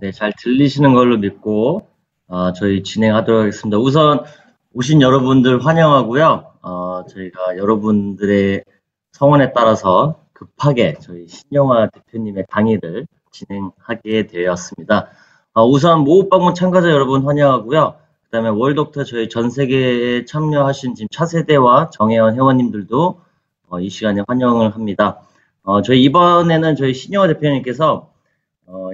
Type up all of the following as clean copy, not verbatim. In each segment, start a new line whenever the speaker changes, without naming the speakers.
네, 잘 들리시는 걸로 믿고 저희 진행하도록 하겠습니다. 우선 오신 여러분들 환영하고요. 저희가 여러분들의 성원에 따라서 급하게 저희 신영화 대표님의 강의를 진행하게 되었습니다. 우선 모읍방문 참가자 여러분 환영하고요. 그다음에 월드독터 저희 전 세계에 참여하신 지금 차세대와 정혜원 회원님들도 이 시간에 환영을 합니다. 저희 이번에는 저희 신영화 대표님께서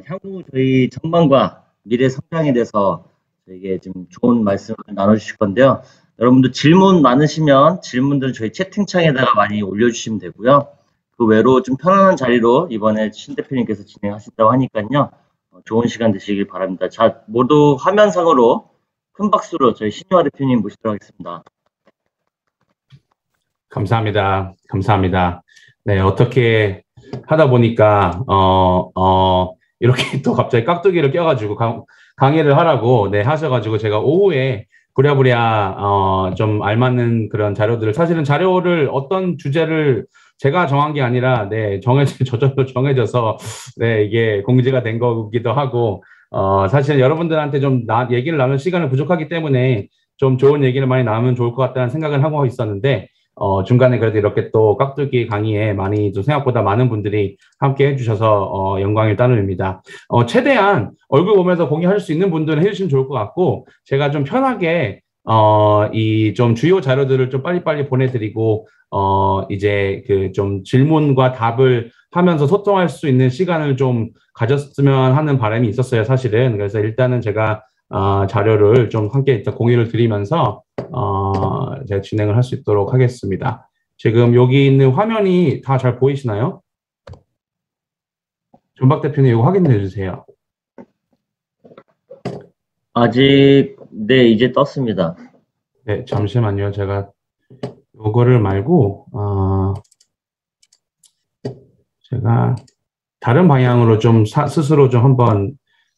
향후 저희 전망과 미래 성장에 대해서 저에게 좀 좋은 말씀을 나눠주실 건데요. 여러분들 질문 많으시면 질문들 저희 채팅창에다가 많이 올려주시면 되고요. 그 외로 좀 편안한 자리로 이번에 신 대표님께서 진행하신다고 하니까요. 좋은 시간 되시길 바랍니다. 자, 모두 화면상으로 큰 박수로 저희 신유아 대표님 모시도록 하겠습니다.
감사합니다. 감사합니다. 네, 어떻게 하다 보니까 이렇게 또 갑자기 깍두기를 껴가지고 강의를 하라고 하셔가지고 제가 오후에 부랴부랴 좀 알맞는 그런 자료들을, 사실은 자료를 어떤 주제를 제가 정한 게 아니라 저절로 정해져서 이게 공지가 된 거기도 하고, 사실 여러분들한테 좀 얘기를 나눌 시간이 부족하기 때문에 좀 좋은 얘기를 많이 나누면 좋을 것 같다는 생각을 하고 있었는데, 중간에 그래도 이렇게 또 깍두기 강의에 많이 좀 생각보다 많은 분들이 함께 해주셔서 영광을 따릅니다. 최대한 얼굴 보면서 공유할 수 있는 분들은 해주시면 좋을 것 같고, 제가 좀 편하게 이 좀 주요 자료들을 좀 빨리빨리 보내드리고, 이제 그 좀 질문과 답을 하면서 소통할 수 있는 시간을 좀 가졌으면 하는 바람이 있었어요, 사실은. 그래서 일단은 제가 자료를 좀 함께 일단 공유를 드리면서 제가 진행을 할 수 있도록 하겠습니다. 지금 여기 있는 화면이 다 잘 보이시나요? 전박 대표님 이거 확인해 주세요.
아직 이제 떴습니다.
네, 잠시만요. 제가 이거를 말고 제가 다른 방향으로 좀 스스로 좀 한번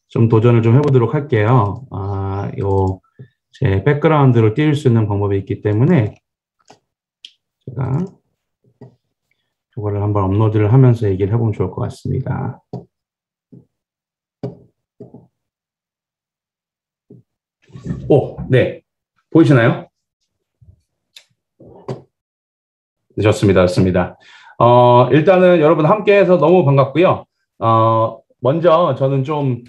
좀 도전을 좀 해보도록 할게요. 제 백그라운드를 띄울 수 있는 방법이 있기 때문에 제가 이거를 한번 업로드를 하면서 얘기를 해보면 좋을 것 같습니다. 네. 보이시나요? 네, 좋습니다. 일단은 여러분 함께 해서 너무 반갑고요. 먼저 저는 좀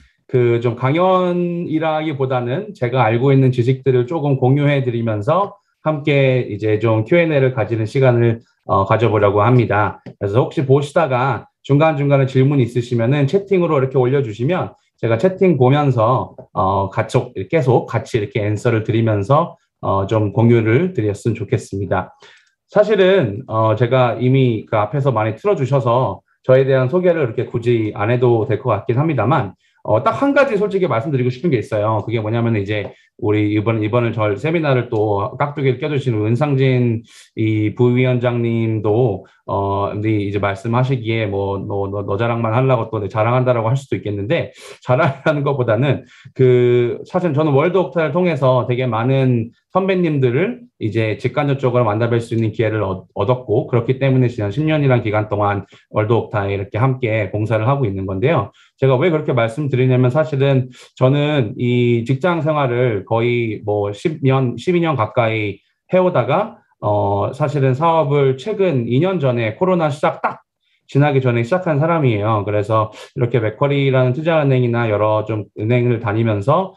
강연이라기보다는 제가 알고 있는 지식들을 조금 공유해 드리면서 함께 이제 좀 Q&A를 가지는 시간을 가져보려고 합니다. 그래서 혹시 보시다가 중간중간에 질문 있으시면은 채팅으로 이렇게 올려주시면 제가 채팅 보면서 계속 같이 이렇게 앤서를 드리면서 좀 공유를 드렸으면 좋겠습니다. 사실은 제가 이미 그 앞에서 많이 틀어주셔서 저에 대한 소개를 이렇게 굳이 안 해도 될 것 같긴 합니다만, 딱 한 가지 솔직히 말씀드리고 싶은 게 있어요. 그게 뭐냐면 이제 우리 이번을 저 세미나를 또 깍두기를 껴주시는 은상진 이 부위원장님도 이제 말씀하시기에 너 자랑만 하려고 또 자랑한다라고 할 수도 있겠는데, 자랑하는 것보다는 사실 저는 월드옥타를 통해서 되게 많은 선배님들을 이제 직간접적으로 만나뵐 수 있는 기회를 얻었고, 그렇기 때문에 지난 10년이라는 기간 동안 월드옥타에 이렇게 함께 봉사를 하고 있는 건데요. 제가 왜 그렇게 말씀드리냐면, 사실은 저는 이 직장 생활을 거의 12년 가까이 해오다가 사실은 사업을 최근 2년 전에 코로나 딱 지나기 전에 시작한 사람이에요. 그래서 이렇게 맥쿼리라는 투자은행이나 여러 좀 은행을 다니면서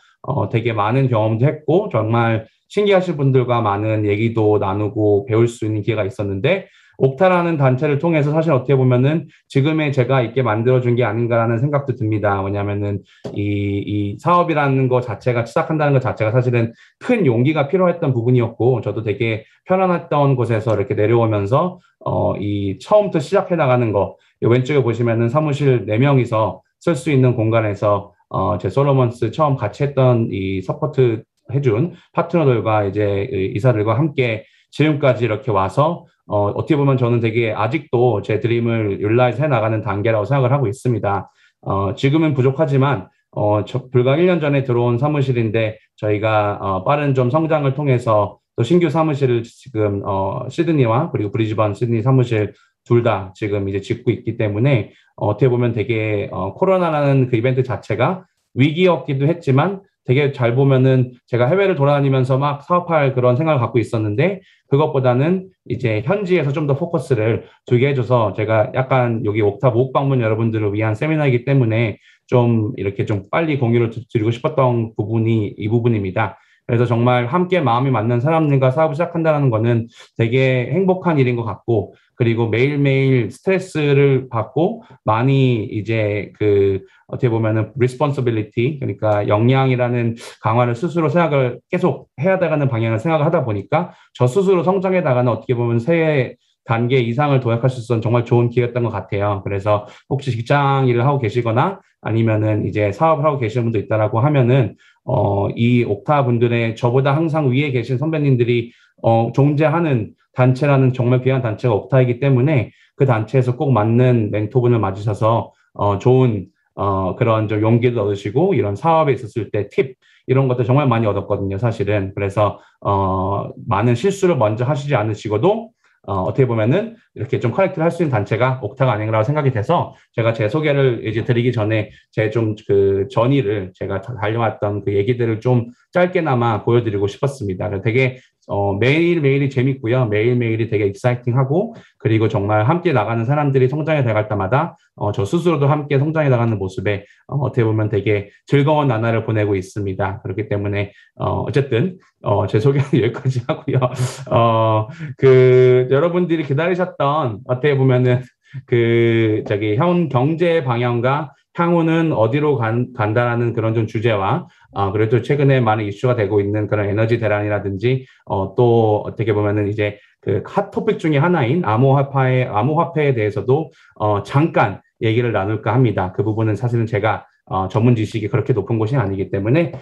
되게 많은 경험도 했고, 정말 신기하신 분들과 많은 얘기도 나누고 배울 수 있는 기회가 있었는데, 옥타라는 단체를 통해서 사실 어떻게 보면은 지금의 제가 있게 만들어준 게 아닌가라는 생각도 듭니다. 왜냐하면은 이 사업이라는 거 자체가, 시작한다는 것 자체가 사실은 큰 용기가 필요했던 부분이었고, 저도 되게 편안했던 곳에서 이렇게 내려오면서 이 처음부터 시작해 나가는 거, 왼쪽에 보시면은 사무실 4명이서 쓸 수 있는 공간에서 제 솔로몬스 처음 같이 했던 이 서포트 해준 파트너들과 이제 이사들과 함께 지금까지 이렇게 와서 어떻게 보면 저는 되게 아직도 제 드림을 릴라이즈 해나가는 단계라고 생각을 하고 있습니다. 지금은 부족하지만 불과 1년 전에 들어온 사무실인데, 저희가 빠른 좀 성장을 통해서 또 신규 사무실을 지금 시드니와 그리고 브리즈번 시드니 사무실 둘 다 지금 이제 짓고 있기 때문에 어떻게 보면 되게 코로나라는 그 이벤트 자체가 위기였기도 했지만 되게 잘 보면은 제가 해외를 돌아다니면서 막 사업할 그런 생각을 갖고 있었는데 그것보다는 이제 현지에서 좀 더 포커스를 두게 해줘서 제가 약간 여기 옥탑 옥방문 여러분들을 위한 세미나이기 때문에 좀 이렇게 좀 빨리 공유를 드리고 싶었던 부분이 이 부분입니다. 그래서 정말 함께 마음이 맞는 사람들과 사업을 시작한다는 거는 되게 행복한 일인 것 같고, 그리고 매일매일 스트레스를 받고 많이 이제 그 어떻게 보면은 responsibility, 그러니까 역량이라는 강화를 스스로 생각을 계속 해야 되는 방향을 생각을 하다 보니까 저 스스로 성장해 나가는 어떻게 보면 새 단계 이상을 도약할 수 있었던 정말 좋은 기회였던 것 같아요. 그래서 혹시 직장 일을 하고 계시거나 아니면은 이제 사업을 하고 계시는 분도 있다라고 하면은 이 옥타 분들의 저보다 항상 위에 계신 선배님들이 존재하는 단체라는 정말 귀한 단체가 옥타이기 때문에 그 단체에서 꼭 맞는 멘토분을 맞으셔서 좋은 그런 좀 용기를 얻으시고 이런 사업에 있었을 때 팁 이런 것들 정말 많이 얻었거든요, 사실은. 그래서 많은 실수를 먼저 하시지 않으시고도 어떻게 보면은 이렇게 좀 커넥트를 할 수 있는 단체가 옥타가 아닌가라고 생각이 돼서 제가 제 소개를 이제 드리기 전에 제 좀 그 전의를 제가 달려왔던 그 얘기들을 좀 짧게나마 보여드리고 싶었습니다. 되게 매일매일이 재밌고요. 매일매일이 되게 익사이팅하고 그리고 정말 함께 나가는 사람들이 성장해 나갈 때마다 저 스스로도 함께 성장해 나가는 모습에 어떻게 보면 되게 즐거운 나날을 보내고 있습니다. 그렇기 때문에 어쨌든 제 소개는 여기까지 하고요. 그 여러분들이 기다리셨던 어떻게 보면은 그 저기 현 경제 방향과 향후는 어디로 간다라는 그런 좀 주제와 그래도 최근에 많은 이슈가 되고 있는 그런 에너지 대란이라든지 또 어떻게 보면은 이제 그 핫 토픽 중에 하나인 암호화폐에 대해서도 잠깐 얘기를 나눌까 합니다. 그 부분은 사실은 제가 전문 지식이 그렇게 높은 곳이 아니기 때문에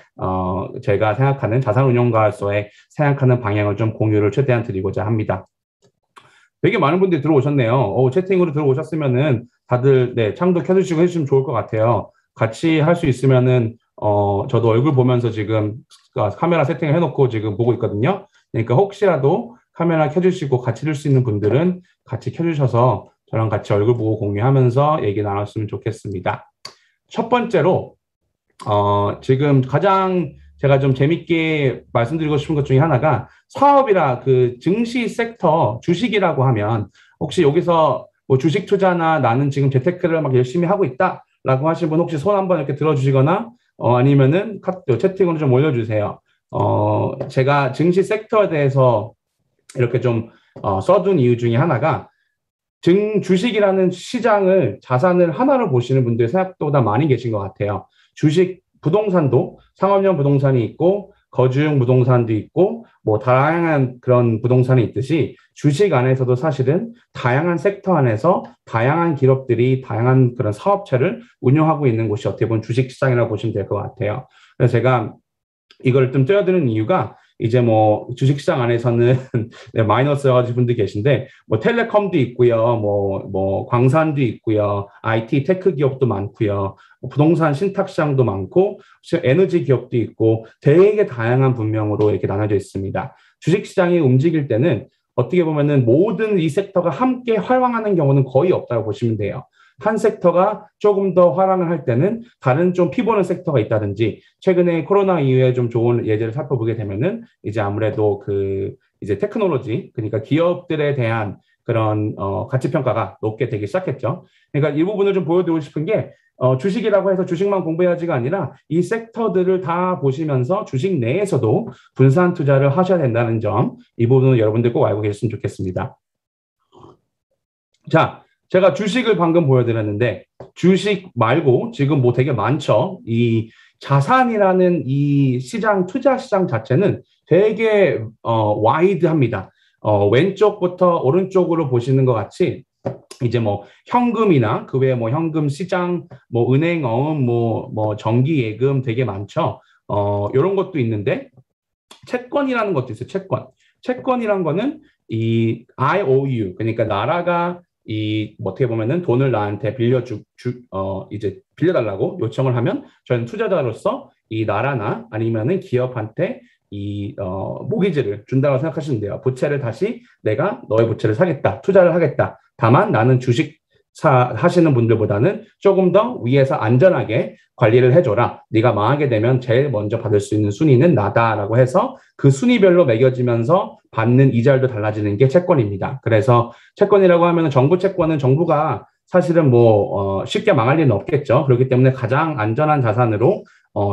제가 생각하는 자산운용가로서의 생각하는 방향을 좀 공유를 최대한 드리고자 합니다. 되게 많은 분들이 들어오셨네요. 채팅으로 들어오셨으면은 다들 네, 창도 켜주시고 해주시면 좋을 것 같아요. 같이 할 수 있으면은 저도 얼굴 보면서 지금 카메라 세팅을 해놓고 지금 보고 있거든요. 그러니까 혹시라도 카메라 켜주시고 같이 들 수 있는 분들은 같이 켜주셔서 저랑 같이 얼굴 보고 공유하면서 얘기 나눴으면 좋겠습니다. 첫 번째로 지금 가장 제가 좀 재밌게 말씀드리고 싶은 것 중에 하나가 사업이라 그 증시 섹터 주식이라고 하면 혹시 여기서 뭐 주식 투자나 나는 지금 재테크를 막 열심히 하고 있다라고 하신 분 혹시 손 한번 이렇게 들어주시거나 아니면은 채팅으로 좀 올려주세요. 제가 증시 섹터에 대해서 이렇게 좀 써둔 이유 중에 하나가 주식이라는 시장을 자산을 하나로 보시는 분들이 생각보다 많이 계신 것 같아요. 주식 부동산도 상업용 부동산이 있고 거주용 부동산도 있고 뭐 다양한 그런 부동산이 있듯이 주식 안에서도 사실은 다양한 섹터 안에서 다양한 기업들이 다양한 그런 사업체를 운영하고 있는 곳이 어떻게 보면 주식시장이라고 보시면 될 것 같아요. 그래서 제가 이걸 좀 떼어드는 이유가 이제 뭐 주식시장 안에서는 네, 마이너스 가지고 분들 계신데 뭐 텔레콤도 있고요, 뭐 광산도 있고요, IT 테크 기업도 많고요, 부동산 신탁시장도 많고 에너지 기업도 있고 되게 다양한 분명으로 이렇게 나눠져 있습니다. 주식시장이 움직일 때는 어떻게 보면은 모든 이 섹터가 함께 활황하는 경우는 거의 없다고 보시면 돼요. 한 섹터가 조금 더 활황을 할 때는 다른 좀 피보는 섹터가 있다든지 최근에 코로나 이후에 좀 좋은 예제를 살펴보게 되면은 이제 아무래도 그 이제 테크놀로지 그러니까 기업들에 대한 그런 가치 평가가 높게 되기 시작했죠. 그러니까 이 부분을 좀 보여드리고 싶은 게 주식이라고 해서 주식만 공부해야지가 아니라 이 섹터들을 다 보시면서 주식 내에서도 분산 투자를 하셔야 된다는 점, 이 부분은 여러분들 꼭 알고 계셨으면 좋겠습니다. 자, 제가 주식을 방금 보여드렸는데 주식 말고 지금 뭐 되게 많죠. 이 자산이라는 이 시장, 투자 시장 자체는 되게 와이드합니다. 왼쪽부터 오른쪽으로 보시는 것 같이 이제 뭐 현금이나 그 외에 뭐 현금 시장, 뭐 은행 어음, 뭐 정기 예금 되게 많죠. 이런 것도 있는데 채권이라는 것도 있어요. 채권이란 거는 이 IOU 그러니까 나라가 뭐 어떻게 보면은 돈을 나한테 이제 빌려달라고 요청을 하면 저는 투자자로서 이 나라나 아니면은 기업한테 이 모기지를 준다고 생각하시면 돼요. 부채를 다시 내가 너의 부채를 사겠다, 투자를 하겠다. 다만 나는 주식 하시는 분들보다는 조금 더 위에서 안전하게 관리를 해줘라. 네가 망하게 되면 제일 먼저 받을 수 있는 순위는 나다라고 해서 그 순위별로 매겨지면서 받는 이자율도 달라지는 게 채권입니다. 그래서 채권이라고 하면 정부 채권은 정부가 사실은 쉽게 망할 리는 없겠죠. 그렇기 때문에 가장 안전한 자산으로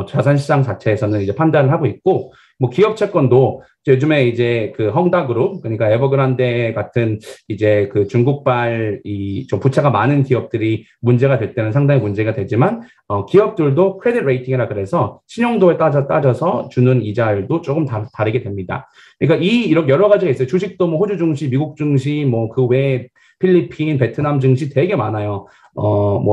자산시장 자체에서는 이제 판단을 하고 있고, 기업 채권도 요즘에 이제 그 헝다그룹, 그러니까 에버그란데 같은 이제 그 중국발 좀 부채가 많은 기업들이 문제가 될 때는 상당히 문제가 되지만, 기업들도 크레딧 레이팅이라 그래서 신용도에 따져서 주는 이자율도 조금 다르게 됩니다. 그러니까 이렇게 여러 가지가 있어요. 주식도 호주 증시, 미국 증시, 그 외에 필리핀, 베트남 증시 되게 많아요.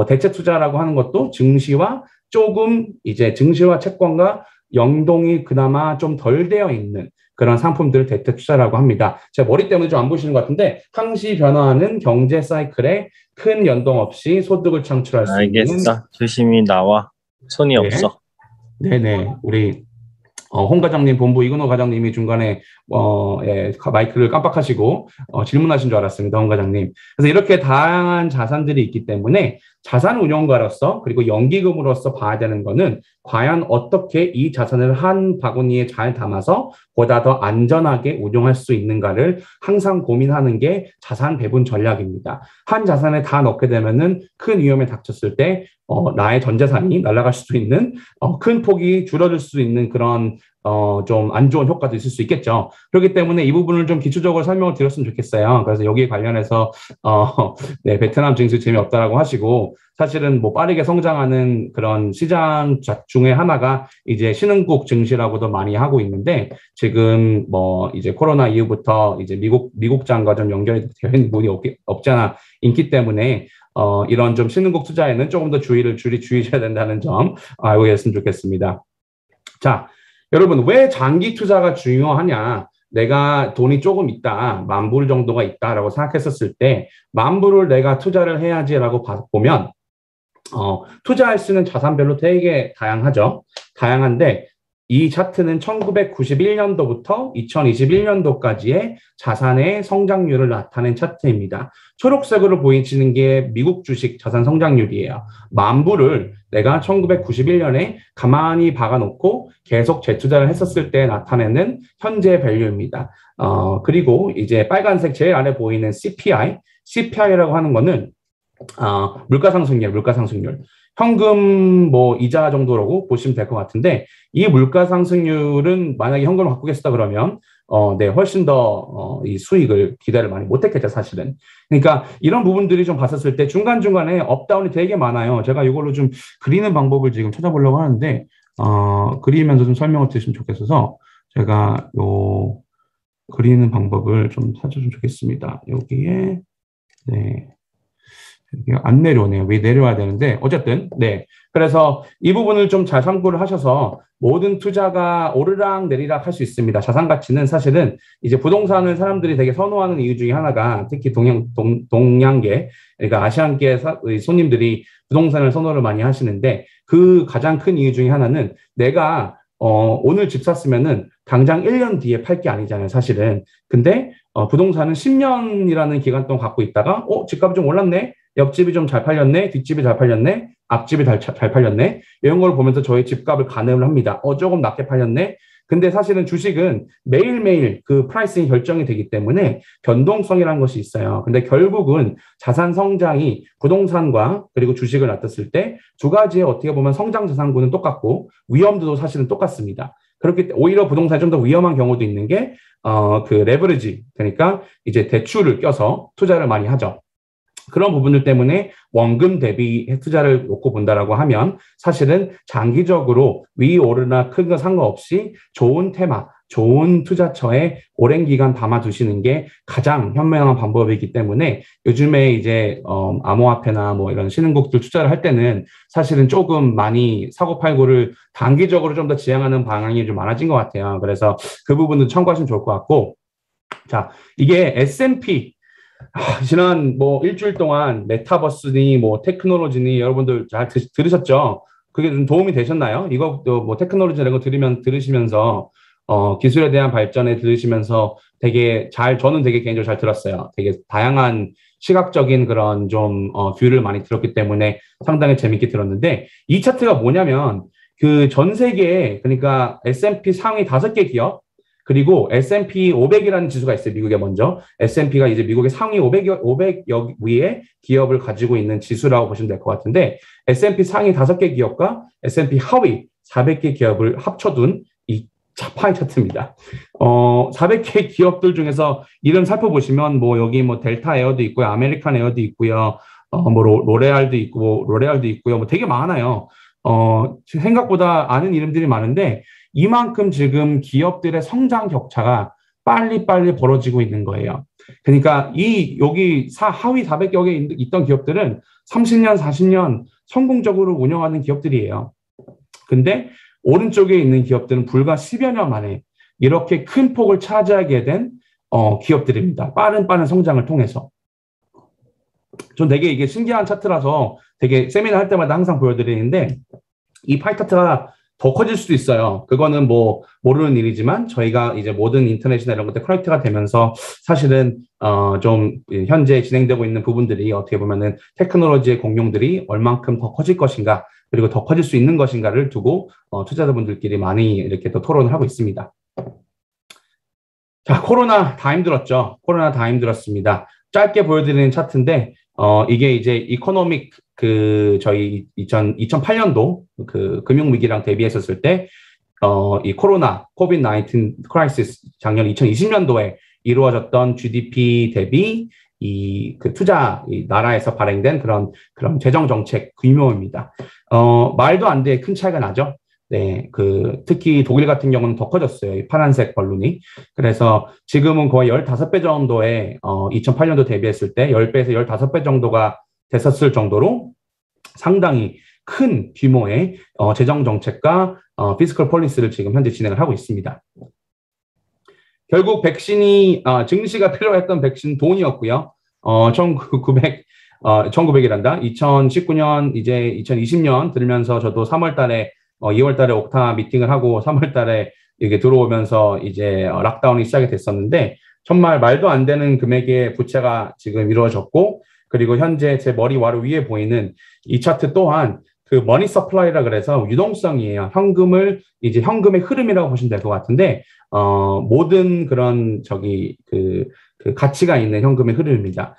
대체 투자라고 하는 것도 증시와 조금 이제 증시와 채권과 연동이 그나마 좀 덜 되어 있는 그런 상품들을 대체 투자라고 합니다. 제가 머리 때문에 좀 안 보시는 것 같은데, 항시 변화하는 경제 사이클에 큰 연동 없이 소득을 창출할 수 있는.
알겠어. 조심히 나와. 손이
네.
없어.
네네. 우리 홍 과장님, 본부 이근호 과장님이 중간에 마이크를 깜빡하시고 질문하신 줄 알았습니다, 홍 과장님. 그래서 이렇게 다양한 자산들이 있기 때문에 자산 운용가로서 그리고 연기금으로서 봐야 되는 거는 과연 어떻게 이 자산을 한 바구니에 잘 담아서 보다 더 안전하게 운용할 수 있는가를 항상 고민하는 게 자산 배분 전략입니다. 한 자산에 다 넣게 되면은 큰 위험에 닥쳤을 때 나의 전 재산이 날아갈 수도 있는 큰 폭이 줄어들 수 있는 그런 좀 안 좋은 효과도 있을 수 있겠죠. 그렇기 때문에 이 부분을 좀 기초적으로 설명을 드렸으면 좋겠어요. 그래서 여기에 관련해서 네, 베트남 증시 재미없다라고 하시고, 사실은 빠르게 성장하는 그런 시장 중에 하나가 이제 신흥국 증시라고도 많이 하고 있는데, 지금 이제 코로나 이후부터 이제 미국장과 좀 연결이 되는 부분이 없잖아 있기 때문에 이런 좀 신흥국 투자에는 조금 더 주의하셔야 된다는 점 알고 계셨으면 좋겠습니다. 자, 여러분, 왜 장기 투자가 중요하냐? 내가 돈이 조금 있다, 10,000불 정도가 있다라고 생각했었을 때 10,000불을 내가 투자를 해야지라고 보면 투자할 수 있는 자산별로 되게 다양하죠. 다양한데 이 차트는 1991년도부터 2021년도까지의 자산의 성장률을 나타낸 차트입니다. 초록색으로 보이시는 게 미국 주식 자산 성장률이에요. 10,000불을 내가 1991년에 가만히 박아놓고 계속 재투자를 했었을 때 나타내는 현재 밸류입니다. 그리고 이제 빨간색 제일 아래 보이는 CPI라고 하는 거는 물가상승률. 현금 이자 정도라고 보시면 될 것 같은데, 이 물가상승률은 만약에 현금을 갖고 계시다 그러면 네, 훨씬 더 이 수익을 기대를 많이 못했겠죠, 사실은. 그러니까 이런 부분들이 좀 봤었을 때 중간중간에 업다운이 되게 많아요. 제가 이걸로 좀 그리는 방법을 지금 찾아보려고 하는데 그리면서 좀 설명을 드리시면 좋겠어서 제가 요 그리는 방법을 좀 찾아주면 좋겠습니다. 여기에 네. 안 내려오네요. 왜 내려와야 되는데 어쨌든 네. 그래서 이 부분을 좀 잘 참고를 하셔서 모든 투자가 오르락 내리락 할 수 있습니다. 자산 가치는 사실은 이제 부동산을 사람들이 되게 선호하는 이유 중에 하나가 특히 동양계, 그러니까 아시안계 손님들이 부동산을 선호를 많이 하시는데, 그 가장 큰 이유 중에 하나는 내가 오늘 집 샀으면은 당장 1년 뒤에 팔 게 아니잖아요, 사실은. 근데 부동산은 10년이라는 기간 동안 갖고 있다가 집값이 좀 올랐네, 옆집이 좀 잘 팔렸네, 뒷집이 잘 팔렸네, 앞집이 잘 팔렸네, 이런 걸 보면서 저희 집값을 가늠을 합니다. 조금 낮게 팔렸네. 근데 사실은 주식은 매일매일 그 프라이싱이 결정이 되기 때문에 변동성이라는 것이 있어요. 근데 결국은 자산 성장이 부동산과 그리고 주식을 놔뒀을 때 두 가지의 어떻게 보면 성장 자산군은 똑같고 위험도 사실은 똑같습니다. 그렇기 때문에 오히려 부동산이 좀 더 위험한 경우도 있는 게 그 레버리지, 그러니까 이제 대출을 껴서 투자를 많이 하죠. 그런 부분들 때문에 원금 대비 투자를 놓고 본다라고 하면 사실은 장기적으로 위오르나 큰 거 상관없이 좋은 테마, 좋은 투자처에 오랜 기간 담아두시는 게 가장 현명한 방법이기 때문에 요즘에 이제 암호화폐나 이런 신흥국들 투자를 할 때는 사실은 조금 많이 사고팔고를 단기적으로 좀 더 지향하는 방향이 좀 많아진 것 같아요. 그래서 그 부분도 참고하시면 좋을 것 같고, 자, 이게 S&P 지난 일주일 동안 메타버스니 테크놀로지니 여러분들 잘 들으셨죠? 그게 좀 도움이 되셨나요? 이거 테크놀로지 이런 거 들으시면서 기술에 대한 발전에 들으시면서 저는 되게 개인적으로 잘 들었어요. 되게 다양한 시각적인 그런 좀 뷰를 많이 들었기 때문에 상당히 재밌게 들었는데 이 차트가 뭐냐면 그 전 세계에 그러니까 S&P 상위 5개 기업 그리고 S&P 500이라는 지수가 있어요. 미국에 먼저. S&P가 이제 미국의 상위 500여 위에 기업을 가지고 있는 지수라고 보시면 될 것 같은데 S&P 상위 5개 기업과 S&P 하위 400개 기업을 합쳐둔 이 파이 차트입니다. 400개 기업들 중에서 이름 살펴보시면 뭐 여기 뭐 델타 에어도 있고요. 아메리칸 에어도 있고요. 뭐 로레알도 있고요. 뭐 되게 많아요. 생각보다 아는 이름들이 많은데 이만큼 지금 기업들의 성장 격차가 빨리빨리 벌어지고 있는 거예요. 그러니까 여기 하위 400여 개 있던 기업들은 30년, 40년 성공적으로 운영하는 기업들이에요. 근데 오른쪽에 있는 기업들은 불과 10여 년 만에 이렇게 큰 폭을 차지하게 된 기업들입니다. 빠른 성장을 통해서. 전 되게 이게 신기한 차트라서 되게 세미나 할 때마다 항상 보여드리는데 이 파이 차트가 더 커질 수도 있어요. 그거는 뭐 모르는 일이지만 저희가 이제 모든 인터넷이나 이런 것들 커넥트가 되면서 사실은 좀 현재 진행되고 있는 부분들이 어떻게 보면은 테크놀로지의 공룡들이 얼만큼 더 커질 것인가 그리고 더 커질 수 있는 것인가를 두고 투자자분들끼리 많이 이렇게 또 토론을 하고 있습니다. 자, 코로나 다 힘들었죠. 코로나 다 힘들었습니다. 짧게 보여드리는 차트인데 이게 이제 이코노믹 저희 2008년도 그 금융위기랑 대비했었을 때 이 코비드-19 크라이시스 작년 2020년도에 이루어졌던 GDP 대비 투자 나라에서 발행된 그런 재정 정책 규모입니다. 말도 안 돼 큰 차이가 나죠. 네, 특히 독일 같은 경우는 더 커졌어요. 이 파란색 벌룬이. 그래서 지금은 거의 15배 정도의 2008년도 대비했을 때 10배에서 15배 정도가 됐었을 정도로 상당히 큰 규모의 재정 정책과 피스컬 폴리시를 지금 현재 진행을 하고 있습니다. 결국 백신이 증시가 필요했던 백신 돈이었고요. 2019년 이제 2020년 들면서 저도 3월 달에 2월 달에 옥타 미팅을 하고 3월 달에 이게 들어오면서 이제 락다운이 시작이 됐었는데 정말 말도 안 되는 금액의 부채가 지금 이루어졌고 그리고 현재 제 머리 바로 위에 보이는 이 차트 또한 그 머니 서플라이라 그래서 유동성이에요. 현금의 흐름이라고 보시면 될 것 같은데 모든 그런 그 가치가 있는 현금의 흐름입니다.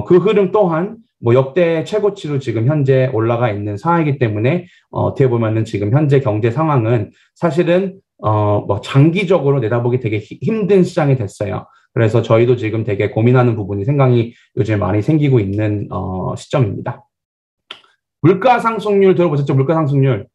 그 흐름 또한 뭐 역대 최고치로 지금 현재 올라가 있는 상황이기 때문에 어떻게 보면은 지금 현재 경제 상황은 사실은 뭐 장기적으로 내다보기 되게 힘든 시장이 됐어요. 그래서 저희도 지금 되게 고민하는 부분이 생각이 요즘 많이 생기고 있는 시점입니다. 물가 상승률 들어보셨죠? 물가 상승률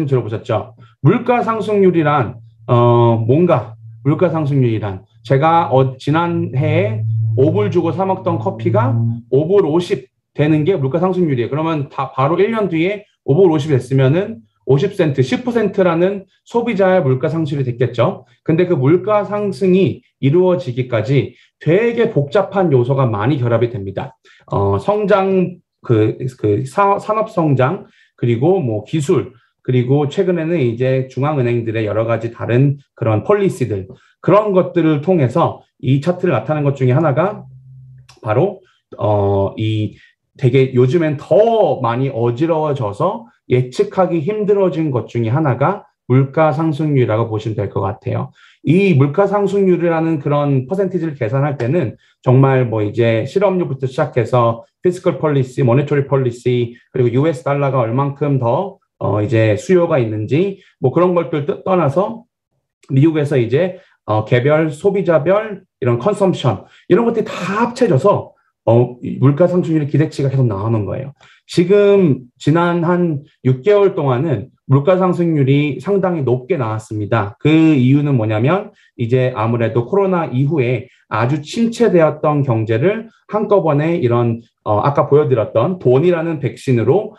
들어보셨죠? 물가 상승률이란 뭔가 물가 상승률이란 제가 지난해에 5불 주고 사 먹던 커피가 5불 50 되는 게 물가 상승률이에요. 그러면 바로 1년 뒤에 5불 50 됐으면은 50센트, 10%라는 소비자의 물가 상승률이 됐겠죠. 근데 그 물가 상승이 이루어지기까지 되게 복잡한 요소가 많이 결합이 됩니다. 성장, 산업 성장, 그리고 뭐 기술, 그리고 최근에는 이제 중앙은행들의 여러 가지 다른 그런 폴리시들, 그런 것들을 통해서 이 차트를 나타낸 것 중에 하나가 바로 되게 요즘엔 더 많이 어지러워져서 예측하기 힘들어진 것 중에 하나가 물가 상승률이라고 보시면 될 것 같아요. 이 물가 상승률이라는 그런 퍼센티지를 계산할 때는 정말 뭐 이제 실업률부터 시작해서 피스컬 폴리시, 모니터리 폴리시, 그리고 US 달러가 얼만큼 더 이제 수요가 있는지 뭐 그런 것들 떠나서 미국에서 이제 개별 소비자별 이런 컨섬션 이런 것들이 다 합쳐져서 물가 상승률의 기대치가 계속 나오는 거예요. 지금 지난 한 6개월 동안은 물가 상승률이 상당히 높게 나왔습니다. 그 이유는 뭐냐면 이제 아무래도 코로나 이후에 아주 침체되었던 경제를 한꺼번에 이런 아까 보여드렸던 돈이라는 백신으로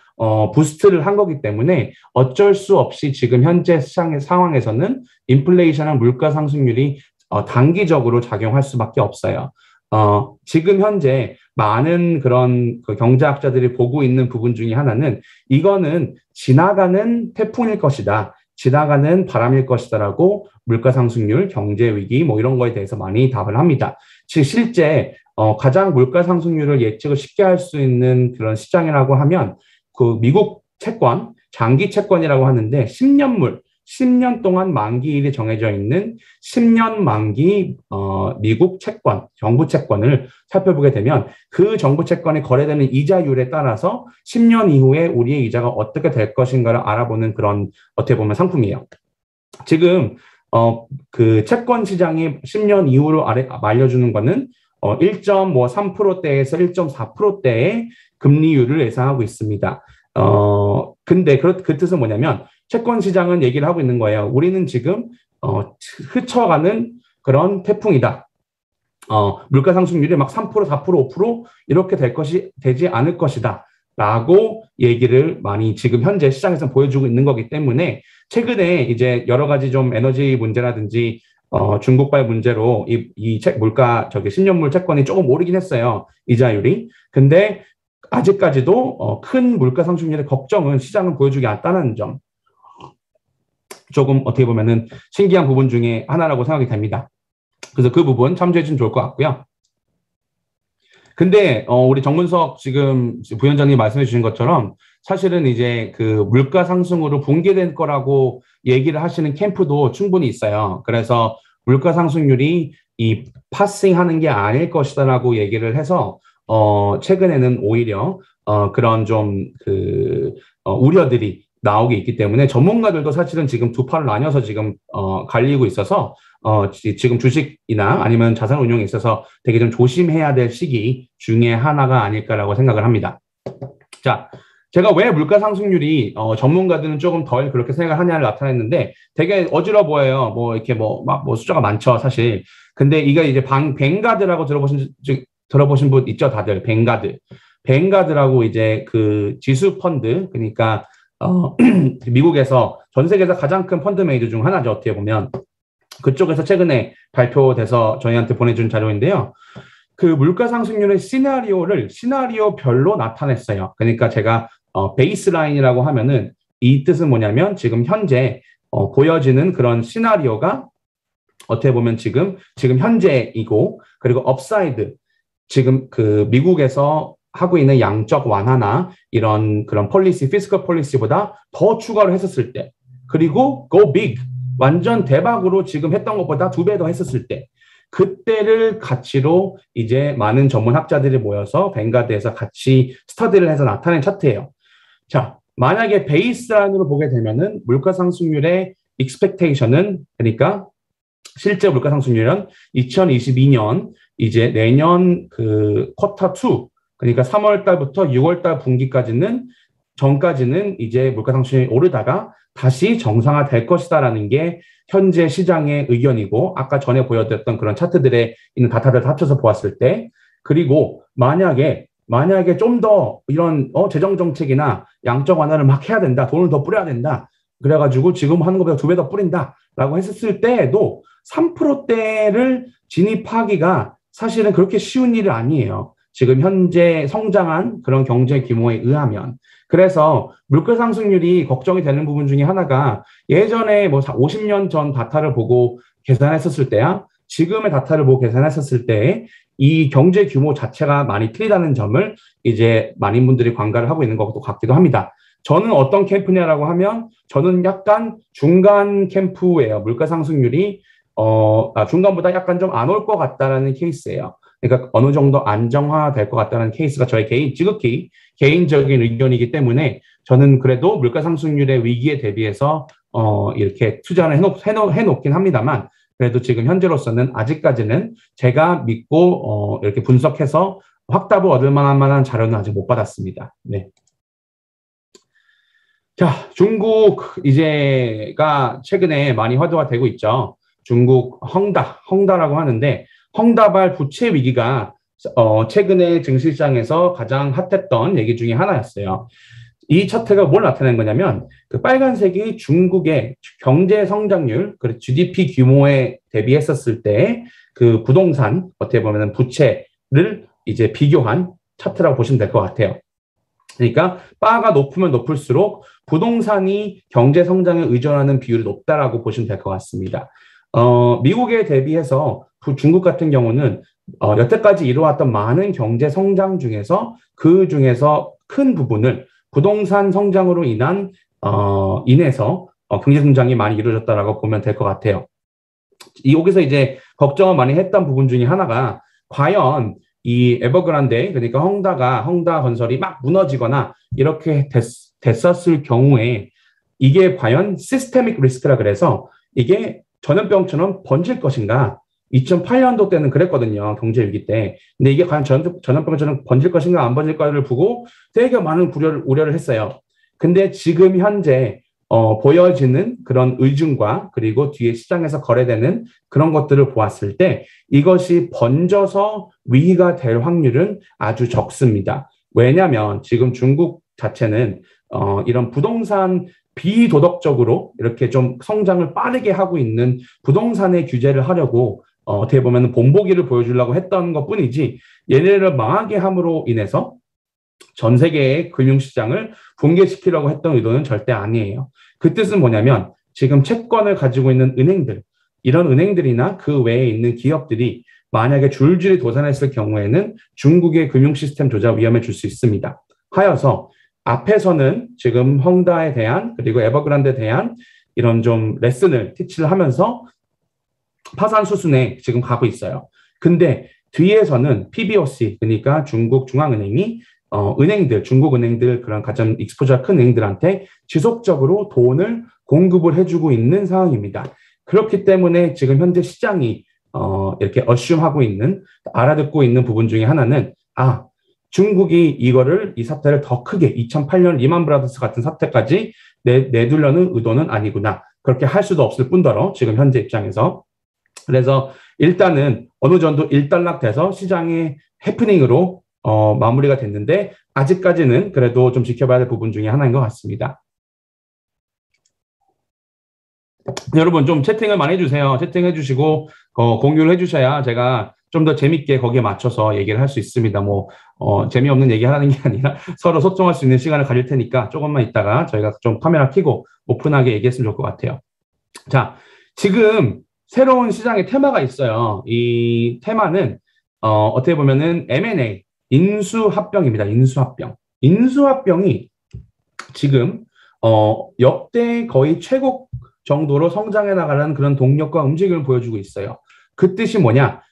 부스트를 한 거기 때문에 어쩔 수 없이 지금 현재 시장의 상황에서는 인플레이션한 물가 상승률이 단기적으로 작용할 수밖에 없어요. 지금 현재 많은 그런 경제학자들이 보고 있는 부분 중에 하나는 이거는 지나가는 태풍일 것이다. 지나가는 바람일 것이다라고 물가 상승률, 경제 위기 뭐 이런 거에 대해서 많이 답을 합니다. 즉 실제 가장 물가 상승률을 예측을 쉽게 할 수 있는 그런 시장이라고 하면 그 미국 채권, 장기 채권이라고 하는데 10년 동안 만기일이 정해져 있는 10년 만기 미국 채권, 정부 채권을 살펴보게 되면 그 정부 채권이 거래되는 이자율에 따라서 10년 이후에 우리의 이자가 어떻게 될 것인가를 알아보는 그런 어떻게 보면 상품이에요. 지금 그 채권 시장이 10년 이후로 알려주는 거는 1.3%대에서 1.4%대의 금리율을 예상하고 있습니다. 근데 그 뜻은 뭐냐면 채권 시장은 얘기를 하고 있는 거예요. 우리는 지금 스쳐가는 그런 태풍이다. 물가 상승률이 막 3%, 4%, 5% 이렇게 되지 않을 것이다. 라고 얘기를 많이 지금 현재 시장에서 보여주고 있는 거기 때문에 최근에 이제 여러 가지 좀 에너지 문제라든지 중국과의 문제로 물가 10년물 채권이 조금 오르긴 했어요. 이자율이. 근데 아직까지도 큰 물가 상승률의 걱정은 시장은 보여주지 않았다는 점. 조금 어떻게 보면은 신기한 부분 중에 하나라고 생각이 됩니다. 그래서 그 부분 참조해 주시면 좋을 것 같고요. 근데 우리 정문석 지금 부위원장님 말씀해 주신 것처럼 사실은 이제 그 물가 상승으로 붕괴될 거라고 얘기를 하시는 캠프도 충분히 있어요. 그래서 물가 상승률이 이 파싱하는 게 아닐 것이다라고 얘기를 해서 최근에는 오히려 그런 좀 우려들이 나오게 있기 때문에 전문가들도 사실은 지금 두 팔을 나뉘어서 지금 갈리고 있어서 지금 주식이나 아니면 자산 운용에 있어서 되게 좀 조심해야 될 시기 중에 하나가 아닐까라고 생각을 합니다. 자, 제가 왜 물가 상승률이 전문가들은 조금 덜 그렇게 생각을 하냐를 나타냈는데 되게 어지러워 보여요. 뭐 이렇게 뭐 숫자가 많죠, 사실. 근데 이게 이제 뱅가드라고 들어보신 분 있죠, 다들. 뱅가드라고 이제 그 지수 펀드, 그러니까 미국에서 전 세계에서 가장 큰 펀드 매니저 중 하나죠, 어떻게 보면. 그쪽에서 최근에 발표돼서 저희한테 보내준 자료인데요. 그 물가 상승률의 시나리오별로 나타냈어요. 그러니까 제가 베이스라인이라고 하면은 이 뜻은 뭐냐면 지금 현재 보여지는 그런 시나리오가 어떻게 보면 지금 현재이고, 그리고 업사이드, 지금 그 미국에서 하고 있는 양적 완화나 이런 그런 피스컬 폴리시보다 더 추가를 했었을 때, 그리고 go big, 완전 대박으로 지금 했던 것보다 2배 더 했었을 때, 그때를 가치로 이제 많은 전문학자들이 모여서 뱅가드에서 같이 스터디를 해서 나타낸 차트예요. 자, 만약에 베이스라인으로 보게 되면은 물가 상승률의 expectation은, 그러니까 실제 물가 상승률은 2022년 이제 내년 그 쿼터 2, 그러니까 3월 달부터 6월 달 분기까지는 전까지는 이제 물가 상승률이 오르다가 다시 정상화될 것이다라는 게 현재 시장의 의견이고, 아까 전에 보여드렸던 그런 차트들에 있는 데이터를 합쳐서 보았을 때, 그리고 만약에 좀 더 이런 재정 정책이나 양적 완화를 막 해야 된다, 돈을 더 뿌려야 된다, 그래가지고 지금 하는 것보다 2배 더 뿌린다라고 했었을 때에도 3%대를 진입하기가 사실은 그렇게 쉬운 일이 아니에요. 지금 현재 성장한 그런 경제 규모에 의하면. 그래서 물가 상승률이 걱정이 되는 부분 중에 하나가 예전에 뭐 50년 전 다타를 보고 계산했었을 때야 지금의 다타를 보고 계산했었을 때 이 경제 규모 자체가 많이 틀리다는 점을 이제 많은 분들이 관가를 하고 있는 것 같기도 합니다. 저는 어떤 캠프냐라고 하면 저는 약간 중간 캠프예요. 물가 상승률이 중간보다 약간 좀 안 올 것 같다라는 케이스예요. 그러니까 어느 정도 안정화될 것 같다는 케이스가 저의 지극히 개인적인 의견이기 때문에 저는 그래도 물가 상승률의 위기에 대비해서 이렇게 투자를 해놓긴 합니다만, 그래도 지금 현재로서는 아직까지는 제가 믿고 이렇게 분석해서 확답을 얻을 만한 자료는 아직 못 받았습니다. 네. 자, 중국 이제가 최근에 많이 화두가 되고 있죠. 중국 헝다라고 하는데, 헝다발 부채 위기가 최근에 증시시장에서 가장 핫했던 얘기 중에 하나였어요. 이 차트가 뭘 나타내는 거냐면 그 빨간색이 중국의 경제 성장률, 그리고 GDP 규모에 대비했었을 때 그 부동산 어떻게 보면 부채를 이제 비교한 차트라고 보시면 될 것 같아요. 그러니까 바가 높으면 높을수록 부동산이 경제 성장에 의존하는 비율이 높다라고 보시면 될 것 같습니다. 미국에 대비해서 중국 같은 경우는 여태까지 이루어왔던 많은 경제 성장 중에서 그 중에서 큰 부분을 부동산 성장으로 인해서 경제 성장이 많이 이루어졌다라고 보면 될 것 같아요. 여기서 이제 걱정을 많이 했던 부분 중에 하나가 과연 이 에버그란데 그러니까 헝다 건설이 막 무너지거나 이렇게 됐었을 경우에 이게 과연 시스테믹 리스크라 그래서 이게 전염병처럼 번질 것인가? 2008년도 때는 그랬거든요. 경제 위기 때. 근데 이게 과연 전염병처럼 번질 것인가 안 번질까를 보고 되게 많은 우려를 했어요. 근데 지금 현재 보여지는 그런 의중과 그리고 뒤에 시장에서 거래되는 그런 것들을 보았을 때 이것이 번져서 위기가 될 확률은 아주 적습니다. 왜냐하면 지금 중국 자체는 이런 부동산 비도덕적으로 이렇게 좀 성장을 빠르게 하고 있는 부동산의 규제를 하려고 어떻게 보면 본보기를 보여주려고 했던 것뿐이지 얘네를 망하게 함으로 인해서 전 세계의 금융시장을 붕괴시키려고 했던 의도는 절대 아니에요. 그 뜻은 뭐냐면 지금 채권을 가지고 있는 은행들, 이런 은행들이나 그 외에 있는 기업들이 만약에 줄줄이 도산했을 경우에는 중국의 금융 시스템 조작 위험에 줄 수 있습니다. 하여서 앞에서는 지금 헝다에 대한 그리고 에버그란데에 대한 이런 좀 레슨을 티치를 하면서 파산 수순에 지금 가고 있어요. 근데 뒤에서는 PBOC 그러니까 중국 중앙은행이 은행들, 중국 은행들 그런 가장 익스포저가 큰 은행들한테 지속적으로 돈을 공급을 해주고 있는 상황입니다. 그렇기 때문에 지금 현재 시장이 이렇게 어쉬움하고 있는 알아듣고 있는 부분 중에 하나는 중국이 이 사태를 더 크게 2008년 리만 브라더스 같은 사태까지 내두려는 의도는 아니구나. 그렇게 할 수도 없을 뿐더러 지금 현재 입장에서 그래서 일단은 어느 정도 일단락돼서 시장의 해프닝으로 마무리가 됐는데 아직까지는 그래도 좀 지켜봐야 될 부분 중에 하나인 것 같습니다. 여러분 좀 채팅을 많이 해주세요. 채팅해 주시고 공유를 해주셔야 제가 좀 더 재밌게 거기에 맞춰서 얘기를 할 수 있습니다. 재미없는 얘기 하는 게 아니라 서로 소통할 수 있는 시간을 가질 테니까 조금만 있다가 저희가 좀 카메라 켜고 오픈하게 얘기했으면 좋을 것 같아요. 자, 지금 새로운 시장의 테마가 있어요. 이 테마는 어떻게 보면은 M&A, 인수합병입니다. 인수합병. 인수합병이 지금 역대 거의 최고 정도로 성장해 나가는 그런 동력과 움직임을 보여주고 있어요. 그 뜻이 뭐냐?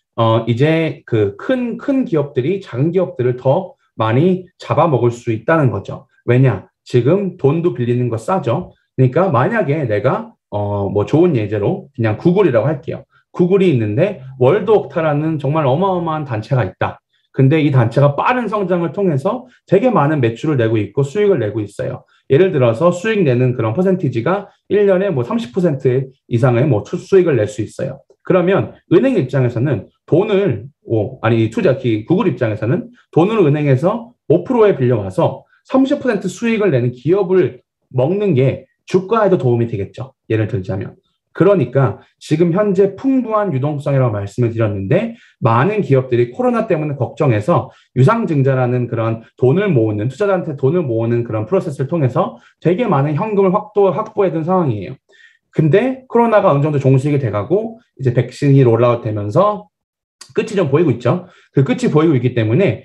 이제 그 큰 기업들이 작은 기업들을 더 많이 잡아먹을 수 있다는 거죠. 왜냐? 지금 돈도 빌리는 거 싸죠. 그러니까 만약에 내가 좋은 예제로 그냥 구글이라고 할게요. 구글이 있는데 월드옥타라는 정말 어마어마한 단체가 있다. 근데 이 단체가 빠른 성장을 통해서 되게 많은 매출을 내고 있고 수익을 내고 있어요. 예를 들어서 수익 내는 그런 퍼센티지가 1년에 30% 이상의 수익을 낼 수 있어요. 그러면 은행 입장에서는 구글 입장에서는 돈을 은행에서 5%에 빌려와서 30% 수익을 내는 기업을 먹는 게 주가에도 도움이 되겠죠. 예를 들자면. 그러니까 지금 현재 풍부한 유동성이라고 말씀을 드렸는데 많은 기업들이 코로나 때문에 걱정해서 유상증자라는 그런 투자자한테 돈을 모으는 그런 프로세스를 통해서 되게 많은 현금을 확보해둔 상황이에요. 근데 코로나가 어느 정도 종식이 돼가고 이제 백신이 롤아웃 되면서 끝이 좀 보이고 있죠. 그 끝이 보이고 있기 때문에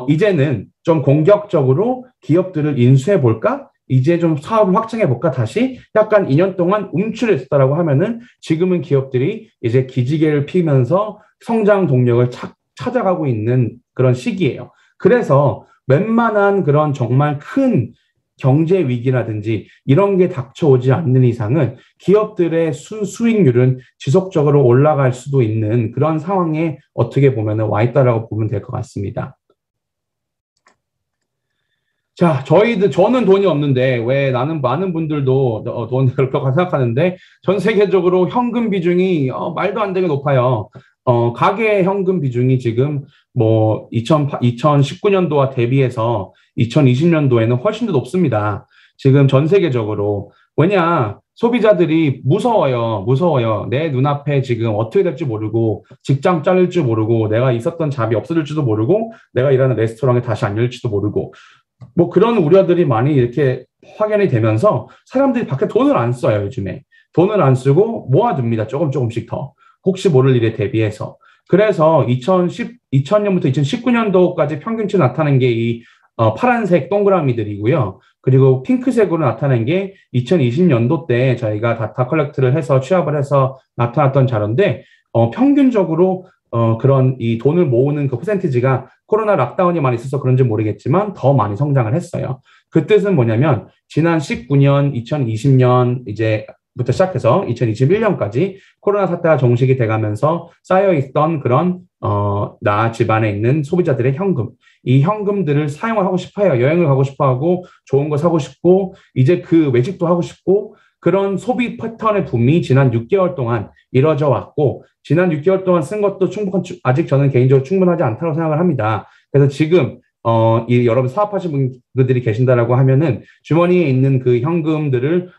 이제는 좀 공격적으로 기업들을 인수해 볼까? 이제 좀 사업을 확장해 볼까? 다시 약간 2년 동안 움츠렸다라고 하면은 지금은 기업들이 이제 기지개를 피면서 성장 동력을 찾아가고 있는 그런 시기예요. 그래서 웬만한 그런 정말 큰 경제 위기라든지 이런 게 닥쳐오지 않는 이상은 기업들의 수익률은 지속적으로 올라갈 수도 있는 그런 상황에 어떻게 보면 와 있다라고 보면 될 것 같습니다. 자, 저는 돈이 없는데 왜 많은 분들도 돈 그렇다고 생각하는데 전 세계적으로 현금 비중이 말도 안 되게 높아요. 가계 현금 비중이 지금 2019년도와 대비해서 2020년도에는 훨씬 더 높습니다. 지금 전 세계적으로. 왜냐, 소비자들이 무서워요. 내 눈앞에 지금 어떻게 될지 모르고, 직장 잘릴 줄 모르고, 내가 있었던 잡이 없어질지도 모르고, 내가 일하는 레스토랑에 다시 안 열릴지도 모르고, 뭐 그런 우려들이 많이 이렇게 확연히 되면서 사람들이 밖에 돈을 안 써요, 요즘에. 돈을 안 쓰고 모아둡니다. 조금씩 더. 혹시 모를 일에 대비해서. 그래서 2000년부터 2019년도까지 평균치 나타낸 게 이 파란색 동그라미들이고요. 그리고 핑크색으로 나타낸 게 2020년도 때 저희가 다타 컬렉트를 해서 취합을 해서 나타났던 자료인데, 평균적으로 그런 이 돈을 모으는 그 퍼센티지가 코로나 락다운이 많이 있어서 그런지 모르겠지만 더 많이 성장을 했어요. 그 뜻은 뭐냐면 지난 19년, 2020년 이제부터 시작해서 2021년까지 코로나 사태가 종식이 돼가면서 쌓여있던 그런 나 집안에 있는 소비자들의 현금, 이 현금들을 사용을 하고 싶어요. 여행을 가고 싶어하고 좋은 거 사고 싶고 이제 그 외식도 하고 싶고 그런 소비 패턴의 붐이 지난 6개월 동안 이뤄져 왔고 지난 6개월 동안 쓴 것도 아직 저는 개인적으로 충분하지 않다고 생각을 합니다. 그래서 지금 여러분 사업하시는 분들이 계신다라고 하면은 주머니에 있는 그 현금들을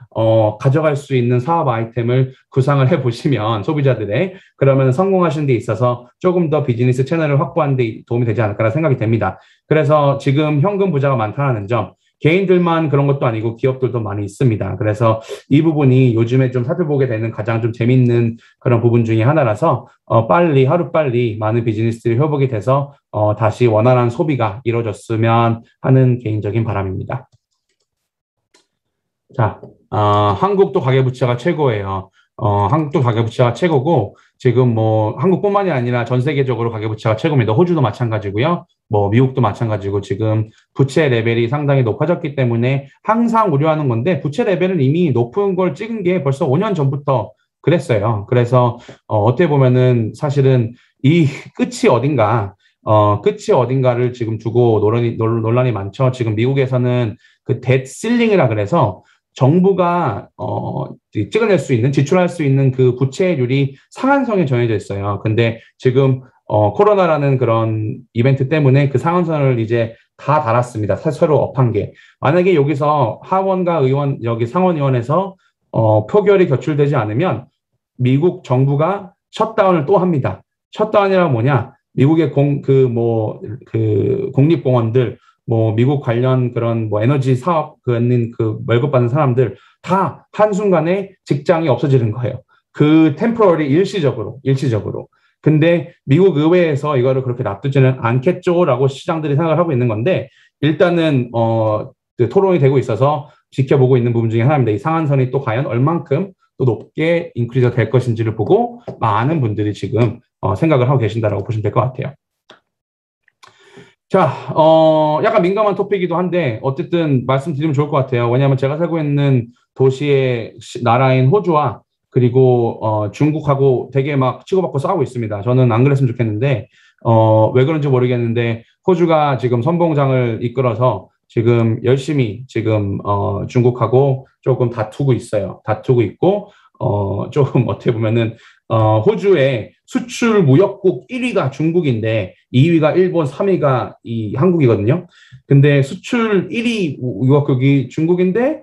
가져갈 수 있는 사업 아이템을 구상을 해보시면 소비자들의 그러면 성공하시는 데 있어서 조금 더 비즈니스 채널을 확보하는 데 도움이 되지 않을까라 생각이 됩니다. 그래서 지금 현금 부자가 많다는 점 개인들만 그런 것도 아니고 기업들도 많이 있습니다. 그래서 이 부분이 요즘에 좀 살펴보게 되는 가장 좀 재밌는 그런 부분 중에 하나라서 하루빨리 많은 비즈니스들이 회복이 돼서 다시 원활한 소비가 이루어졌으면 하는 개인적인 바람입니다. 자, 한국도 가계부채가 최고예요. 한국도 가계부채가 최고고 지금 뭐 한국뿐만이 아니라 전 세계적으로 가계부채가 최고입니다. 호주도 마찬가지고요. 뭐 미국도 마찬가지고 지금 부채 레벨이 상당히 높아졌기 때문에 항상 우려하는 건데 부채 레벨은 이미 높은 걸 찍은 게 벌써 5년 전부터 그랬어요. 그래서 어떻게 보면은 사실은 이 끝이 어딘가를 지금 두고 논란이 많죠. 지금 미국에서는 그 뎃 실링이라 그래서 정부가 찍어낼 수 있는 지출할 수 있는 그 부채율이 상한선에 정해져 있어요. 근데 지금 코로나라는 그런 이벤트 때문에 그 상한선을 이제 다 달았습니다. 새로 업한 게. 만약에 여기서 하원과 의원, 여기 상원의원에서 표결이 격출되지 않으면 미국 정부가 셧다운을 또 합니다. 셧다운이란 뭐냐? 미국의 공립공원들, 뭐 미국 관련 그런 뭐 에너지 사업 월급받는 사람들 다 한순간에 직장이 없어지는 거예요. 그 템포러리 일시적으로. 근데 미국 의회에서 이거를 그렇게 놔두지는 않겠죠라고 시장들이 생각을 하고 있는 건데 일단은 토론이 되고 있어서 지켜보고 있는 부분 중에 하나입니다. 이 상한선이 또 과연 얼만큼 또 높게 인크리즈가 될 것인지를 보고 많은 분들이 지금 생각을 하고 계신다라고 보시면 될 것 같아요. 자, 약간 민감한 토픽이기도 한데 어쨌든 말씀드리면 좋을 것 같아요. 왜냐하면 제가 살고 있는 도시의 나라인 호주와 그리고 중국하고 되게 막 치고받고 싸우고 있습니다. 저는 안 그랬으면 좋겠는데 왜 그런지 모르겠는데 호주가 지금 선봉장을 이끌어서 지금 열심히 지금 중국하고 조금 다투고 있어요. 다투고 있고 조금 어떻게 보면은 호주의 수출 무역국 1위가 중국인데 2위가 일본, 3위가 이 한국이거든요. 근데 수출 1위 무역국이 중국인데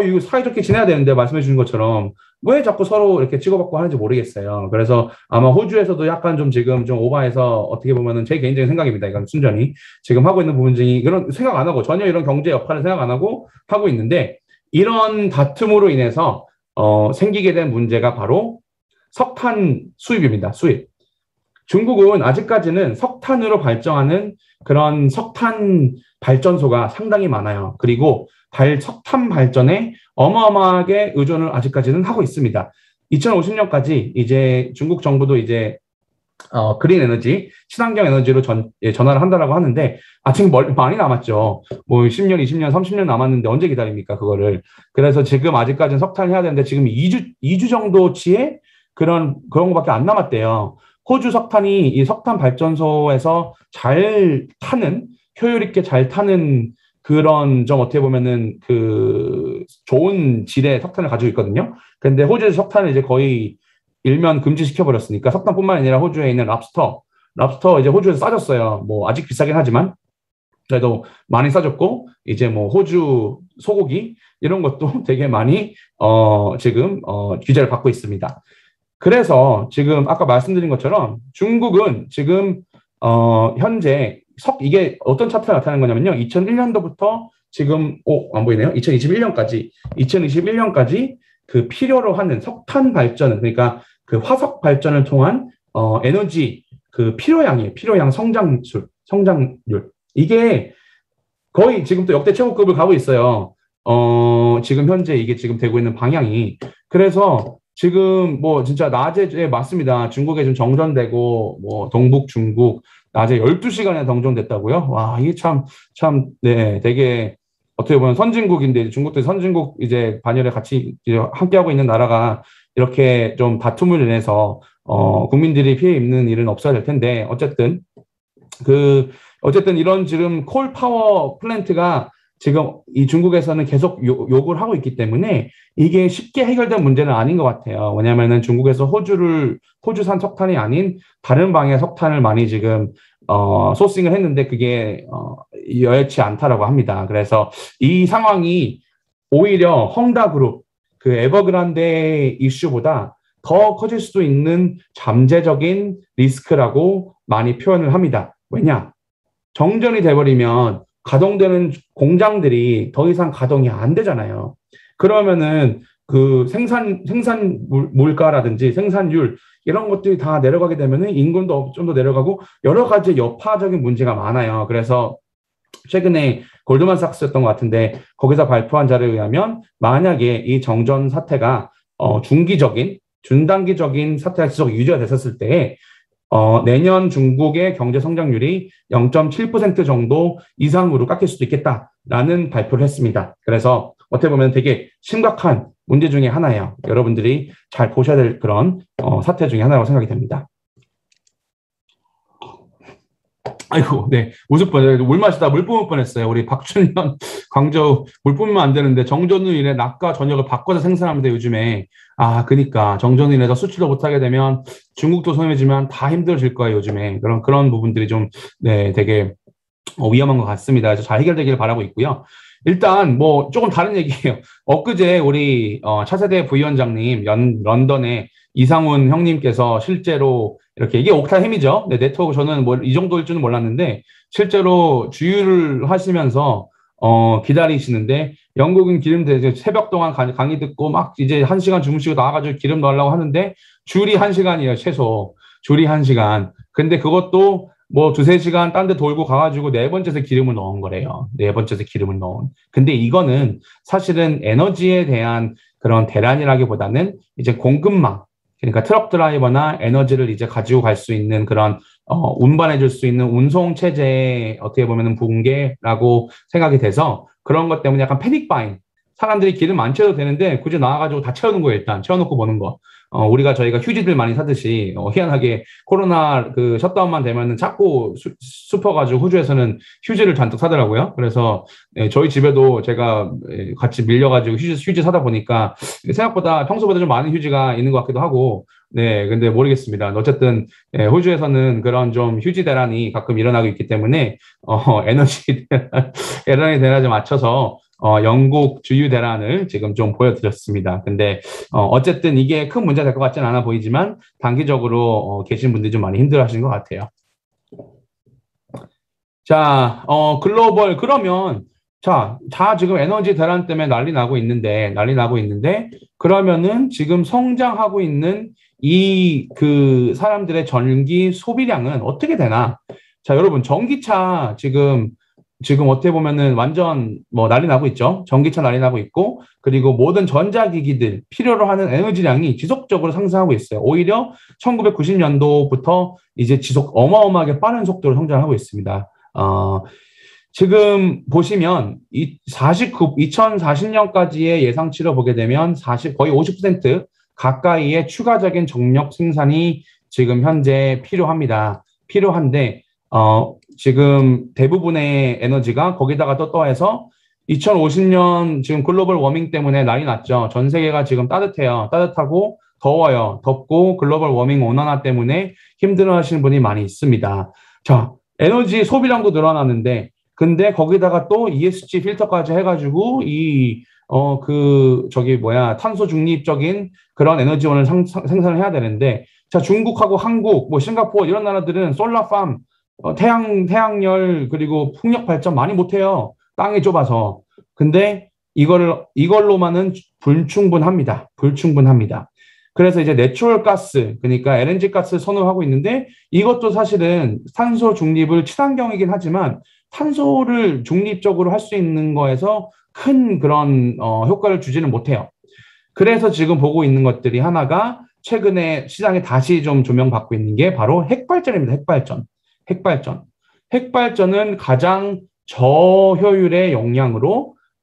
이거 사이좋게 지내야 되는데 말씀해 주신 것처럼 왜 자꾸 서로 이렇게 치고받고 하는지 모르겠어요. 그래서 아마 호주에서도 약간 좀 지금 좀 오버해서 어떻게 보면은 제 개인적인 생각입니다. 이건 순전히 지금 하고 있는 부분 중에 그런 생각 안 하고 전혀 이런 경제 여파를 생각 안 하고 하고 있는데 이런 다툼으로 인해서 생기게 된 문제가 바로 석탄 수입입니다. 수입. 중국은 아직까지는 석탄으로 발전하는 그런 석탄 발전소가 상당히 많아요. 그리고 석탄 발전에 어마어마하게 의존을 아직까지는 하고 있습니다. 2050년까지 이제 중국 정부도 이제 그린 에너지, 친환경 에너지로 전환을 한다라고 하는데 아직 많이 남았죠. 뭐 10년, 20년, 30년 남았는데 언제 기다립니까 그거를. 그래서 지금 아직까지는 석탄을 해야 되는데 지금 2주 정도치의 그런 거밖에 안 남았대요. 호주 석탄이 이 석탄 발전소에서 잘 타는 효율 있게 잘 타는 그런 좀 어떻게 보면은 그 좋은 질의 석탄을 가지고 있거든요. 근데 호주에서 석탄을 이제 거의 일면 금지시켜 버렸으니까 석탄뿐만 아니라 호주에 있는 랍스터 이제 호주에서 싸졌어요. 뭐 아직 비싸긴 하지만 그래도 많이 싸졌고 이제 뭐 호주 소고기 이런 것도 되게 많이 지금 규제를 받고 있습니다. 그래서 지금 아까 말씀드린 것처럼 중국은 지금 현재 이게 어떤 차트가 나타나는 거냐면요. 2001년도부터 지금, 안 보이네요. 2021년까지 그 필요로 하는 석탄 발전, 그러니까 그 화석 발전을 통한, 에너지 그 필요량이에요. 필요량 성장률. 이게 거의 지금 또 역대 최고급을 가고 있어요. 지금 현재 이게 지금 되고 있는 방향이. 그래서 지금 뭐 진짜 낮에 맞습니다. 중국에 좀 정전되고 뭐 동북 중국 낮에 12시간에 정전됐다고요? 와, 이게 네, 되게 어떻게 보면 선진국인데 중국도 선진국 이제 반열에 같이 이제 함께하고 있는 나라가 이렇게 좀 다툼을 인해서 국민들이 피해 입는 일은 없어야 될 텐데 어쨌든 이런 지금 콜 파워 플랜트가 지금 이 중국에서는 계속 욕을 하고 있기 때문에 이게 쉽게 해결된 문제는 아닌 것 같아요. 왜냐하면은 중국에서 호주산 석탄이 아닌 다른 방의 석탄을 많이 지금 소싱을 했는데 그게 여의치 않다라고 합니다. 그래서 이 상황이 오히려 헝다그룹 그 에버그란데 이슈보다 더 커질 수도 있는 잠재적인 리스크라고 많이 표현을 합니다. 왜냐? 정전이 돼버리면 가동되는 공장들이 더 이상 가동이 안 되잖아요. 그러면은 그 생산 물가라든지 생산율 이런 것들이 다 내려가게 되면은 임금도 좀 더 내려가고 여러 가지 여파적인 문제가 많아요. 그래서 최근에 골드만삭스였던 것 같은데 거기서 발표한 자료에 의하면 만약에 이 정전 사태가 중단기적인 사태가 지속 유지가 됐었을 때 내년 중국의 경제 성장률이 0.7% 정도 이상으로 깎일 수도 있겠다라는 발표를 했습니다. 그래서 어떻게 보면 되게 심각한 문제 중에 하나예요. 여러분들이 잘 보셔야 될 그런 사태 중에 하나라고 생각이 됩니다. 아이고, 네. 웃을 뻔했어요. 물 마시다 물 뿜을 뻔했어요. 우리 박준현 광저우 물 뿜으면 안 되는데 정전으로 인해 낮과 저녁을 바꿔서 생산합니다, 요즘에. 그니까 정전으로 인해서 수출도 못하게 되면 중국도 손해지만 다 힘들어질 거예요, 요즘에. 그런 부분들이 좀, 네, 되게 위험한 것 같습니다. 그래서 잘 해결되기를 바라고 있고요. 일단 뭐 조금 다른 얘기예요. 엊그제 우리 차세대 부위원장님 런던에 이상훈 형님께서 실제로 이렇게 이게 옥타햄이죠. 네, 네트워크 저는 뭐 이 정도일 줄은 몰랐는데 실제로 주유를 하시면서 기다리시는데 영국은 기름 대제 새벽 동안 강의 듣고 막 이제 1시간 주무시고 나와가지고 기름 넣으려고 하는데 줄이 1시간이에요, 최소. 줄이 1시간. 근데 그것도 뭐 2-3시간 딴 데 돌고 가가지고 네 번째에서 기름을 넣은 거래요. 네 번째에서 기름을 넣은. 근데 이거는 사실은 에너지에 대한 그런 대란이라기보다는 이제 공급망, 그러니까 트럭 드라이버나 에너지를 이제 가지고 갈 수 있는 그런 운반해 줄 수 있는 운송 체제의 어떻게 보면은 붕괴라고 생각이 돼서 그런 것 때문에 약간 패닉 바잉. 사람들이 기름 안 채워도 되는데 굳이 나와가지고 다 채우는 거예요, 일단. 채워놓고 보는 거. 저희가 휴지들 많이 사듯이, 희한하게 코로나 그 셧다운만 되면은 자꾸 슈퍼가지고 호주에서는 휴지를 잔뜩 사더라고요. 그래서, 저희 집에도 제가 같이 밀려가지고 휴지 사다 보니까 생각보다 평소보다 좀 많은 휴지가 있는 것 같기도 하고, 네, 근데 모르겠습니다. 어쨌든, 호주에서는 그런 좀 휴지 대란이 가끔 일어나고 있기 때문에, 에너지 대란에 맞춰서 영국 주유 대란을 지금 좀 보여드렸습니다. 근데 어쨌든 이게 큰 문제가 될 것 같지는 않아 보이지만 단기적으로 계신 분들이 좀 많이 힘들어하시는 것 같아요. 자, 글로벌 그러면 자 지금 에너지 대란 때문에 난리 나고 있는데 그러면은 지금 성장하고 있는 이 그 사람들의 전기 소비량은 어떻게 되나? 자, 여러분 전기차 지금 어떻게 보면은 완전 뭐 난리 나고 있죠. 전기차 난리 나고 있고, 그리고 모든 전자기기들 필요로 하는 에너지량이 지속적으로 상승하고 있어요. 오히려 1990년도부터 이제 어마어마하게 빠른 속도로 성장하고 있습니다. 지금 보시면 2040년까지의 예상치를 보게 되면 거의 50% 가까이의 추가적인 정력 생산이 지금 현재 필요한데, 지금 대부분의 에너지가 거기다가 또 더해서 2050년 지금 글로벌 워밍 때문에 난리 났죠. 전 세계가 지금 따뜻해요. 따뜻하고 더워요. 덥고 글로벌 워밍 온난화 때문에 힘들어하시는 분이 많이 있습니다. 자, 에너지 소비량도 늘어나는데 근데 거기다가 또 ESG 필터까지 해가지고 탄소 중립적인 그런 에너지원을 생산을 해야 되는데, 자, 중국하고 한국, 뭐 싱가포르 이런 나라들은 솔라팜 태양열 그리고 풍력 발전 많이 못해요. 땅이 좁아서. 근데 이걸로만은 불충분합니다. 불충분합니다. 그래서 이제 내추럴 가스, 그러니까 LNG 가스 선호하고 있는데 이것도 사실은 탄소 중립을 친환경이긴 하지만 탄소를 중립적으로 할 수 있는 거에서 큰 그런 효과를 주지는 못해요. 그래서 지금 보고 있는 것들이 하나가 최근에 시장에 다시 좀 조명받고 있는 게 바로 핵발전입니다. 핵발전. 핵발전. 핵발전은 가장 저효율의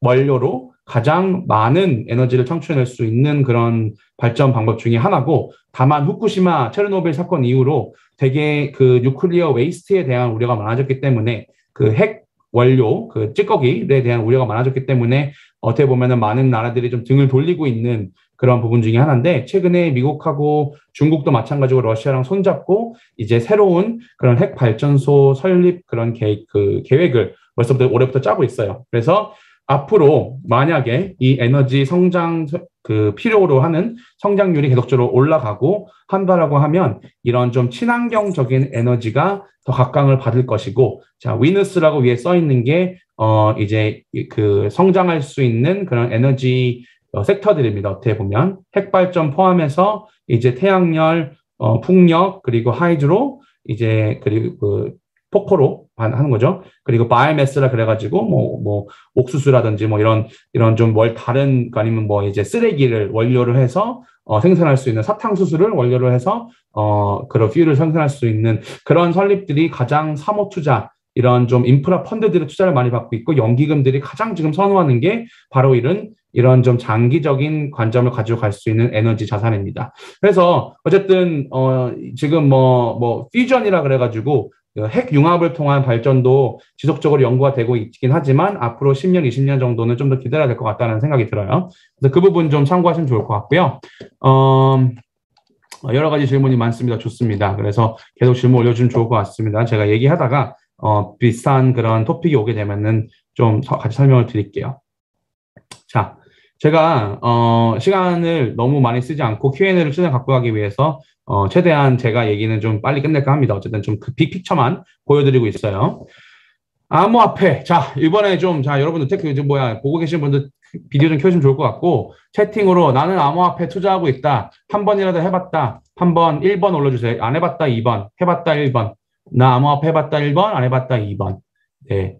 원료로 가장 많은 에너지를 창출해낼 수 있는 그런 발전 방법 중에 하나고, 다만 후쿠시마 체르노빌 사건 이후로 되게 그 뉴클리어 웨이스트에 대한 우려가 많아졌기 때문에 그 핵 원료, 그 찌꺼기에 대한 우려가 많아졌기 때문에 어떻게 보면은 많은 나라들이 좀 등을 돌리고 있는 그런 부분 중에 하나인데, 최근에 미국하고 중국도 마찬가지로 러시아랑 손잡고 이제 새로운 그런 핵 발전소 설립 그런 계획을 벌써부터 올해부터 짜고 있어요. 그래서 앞으로 만약에 이 에너지 성장 필요로 하는 성장률이 계속적으로 올라가고 한다라고 하면 이런 좀 친환경적인 에너지가 더 각광을 받을 것이고, 자, 위너스라고 위에 써 있는 게 이제 그 성장할 수 있는 그런 에너지 섹터들입니다. 어떻게 보면 핵발전 포함해서 이제 태양열, 풍력, 그리고 하이드로, 이제 그리고 그 폭포로 하는 거죠. 그리고 바이오매스라 그래가지고 뭐 옥수수라든지 뭐 이런 좀 다른, 아니면 뭐 이제 쓰레기를 원료를 해서 생산할 수 있는 사탕수수를 원료로 해서 그런 퓨를 생산할 수 있는 그런 설립들이 가장 사모 투자, 이런 좀 인프라 펀드들의 투자를 많이 받고 있고, 연기금들이 가장 지금 선호하는 게 바로 이런 좀 장기적인 관점을 가지고 갈 수 있는 에너지 자산입니다. 그래서 어쨌든 지금 뭐 퓨전이라 그래가지고 핵 융합을 통한 발전도 지속적으로 연구가 되고 있긴 하지만 앞으로 10년, 20년 정도는 좀 더 기다려야 될 것 같다는 생각이 들어요. 그래서 그 부분 좀 참고하시면 좋을 것 같고요. 여러 가지 질문이 많습니다. 좋습니다. 그래서 계속 질문 올려주면 좋을 것 같습니다. 제가 얘기하다가 비슷한 그런 토픽이 오게 되면은 좀 같이 설명을 드릴게요. 자, 제가 시간을 너무 많이 쓰지 않고 Q&A를 최대한 갖고 가기 위해서 최대한 제가 얘기는 좀 빨리 끝낼까 합니다. 어쨌든 좀 그 빅픽처만 보여드리고 있어요. 암호화폐. 자, 이번에 자, 여러분들 보고 계신 분들 비디오 좀 켜주시면 좋을 것 같고, 채팅으로 나는 암호화폐 투자하고 있다. 한 번이라도 해봤다. 한 번 1번 올려주세요. 안 해봤다 2번. 해봤다 1번. 나 암호화폐 해봤다 1번. 안 해봤다 2번. 네.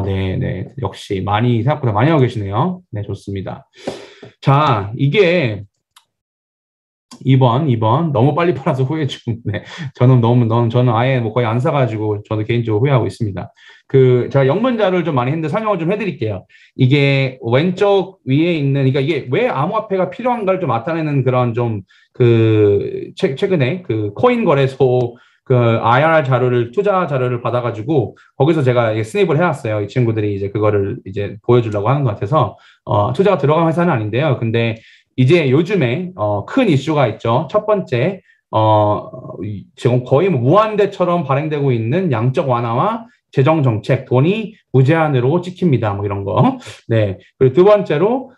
네. 역시 생각보다 많이 하고 계시네요. 네, 좋습니다. 자, 이게 2번. 너무 빨리 팔아서 후회 중. 네. 저는 아예 뭐 거의 안 사가지고 저도 개인적으로 후회하고 있습니다. 제가 영문 자료를 좀 많이 했는데 설명을 좀 해드릴게요. 이게 왼쪽 위에 있는, 그러니까 이게 왜 암호화폐가 필요한가를 좀 나타내는 그런 최근에 코인 거래소 IR 투자 자료를 받아가지고 거기서 제가 스냅을 해왔어요. 이 친구들이 이제 그거를 이제 보여주려고 하는 것 같아서 투자가 들어간 회사는 아닌데요. 근데 이제 요즘에 큰 이슈가 있죠. 첫 번째, 지금 거의 뭐 무한대처럼 발행되고 있는 양적 완화와 재정 정책, 돈이 무제한으로 찍힙니다. 뭐 이런 거. 네. 그리고 두 번째로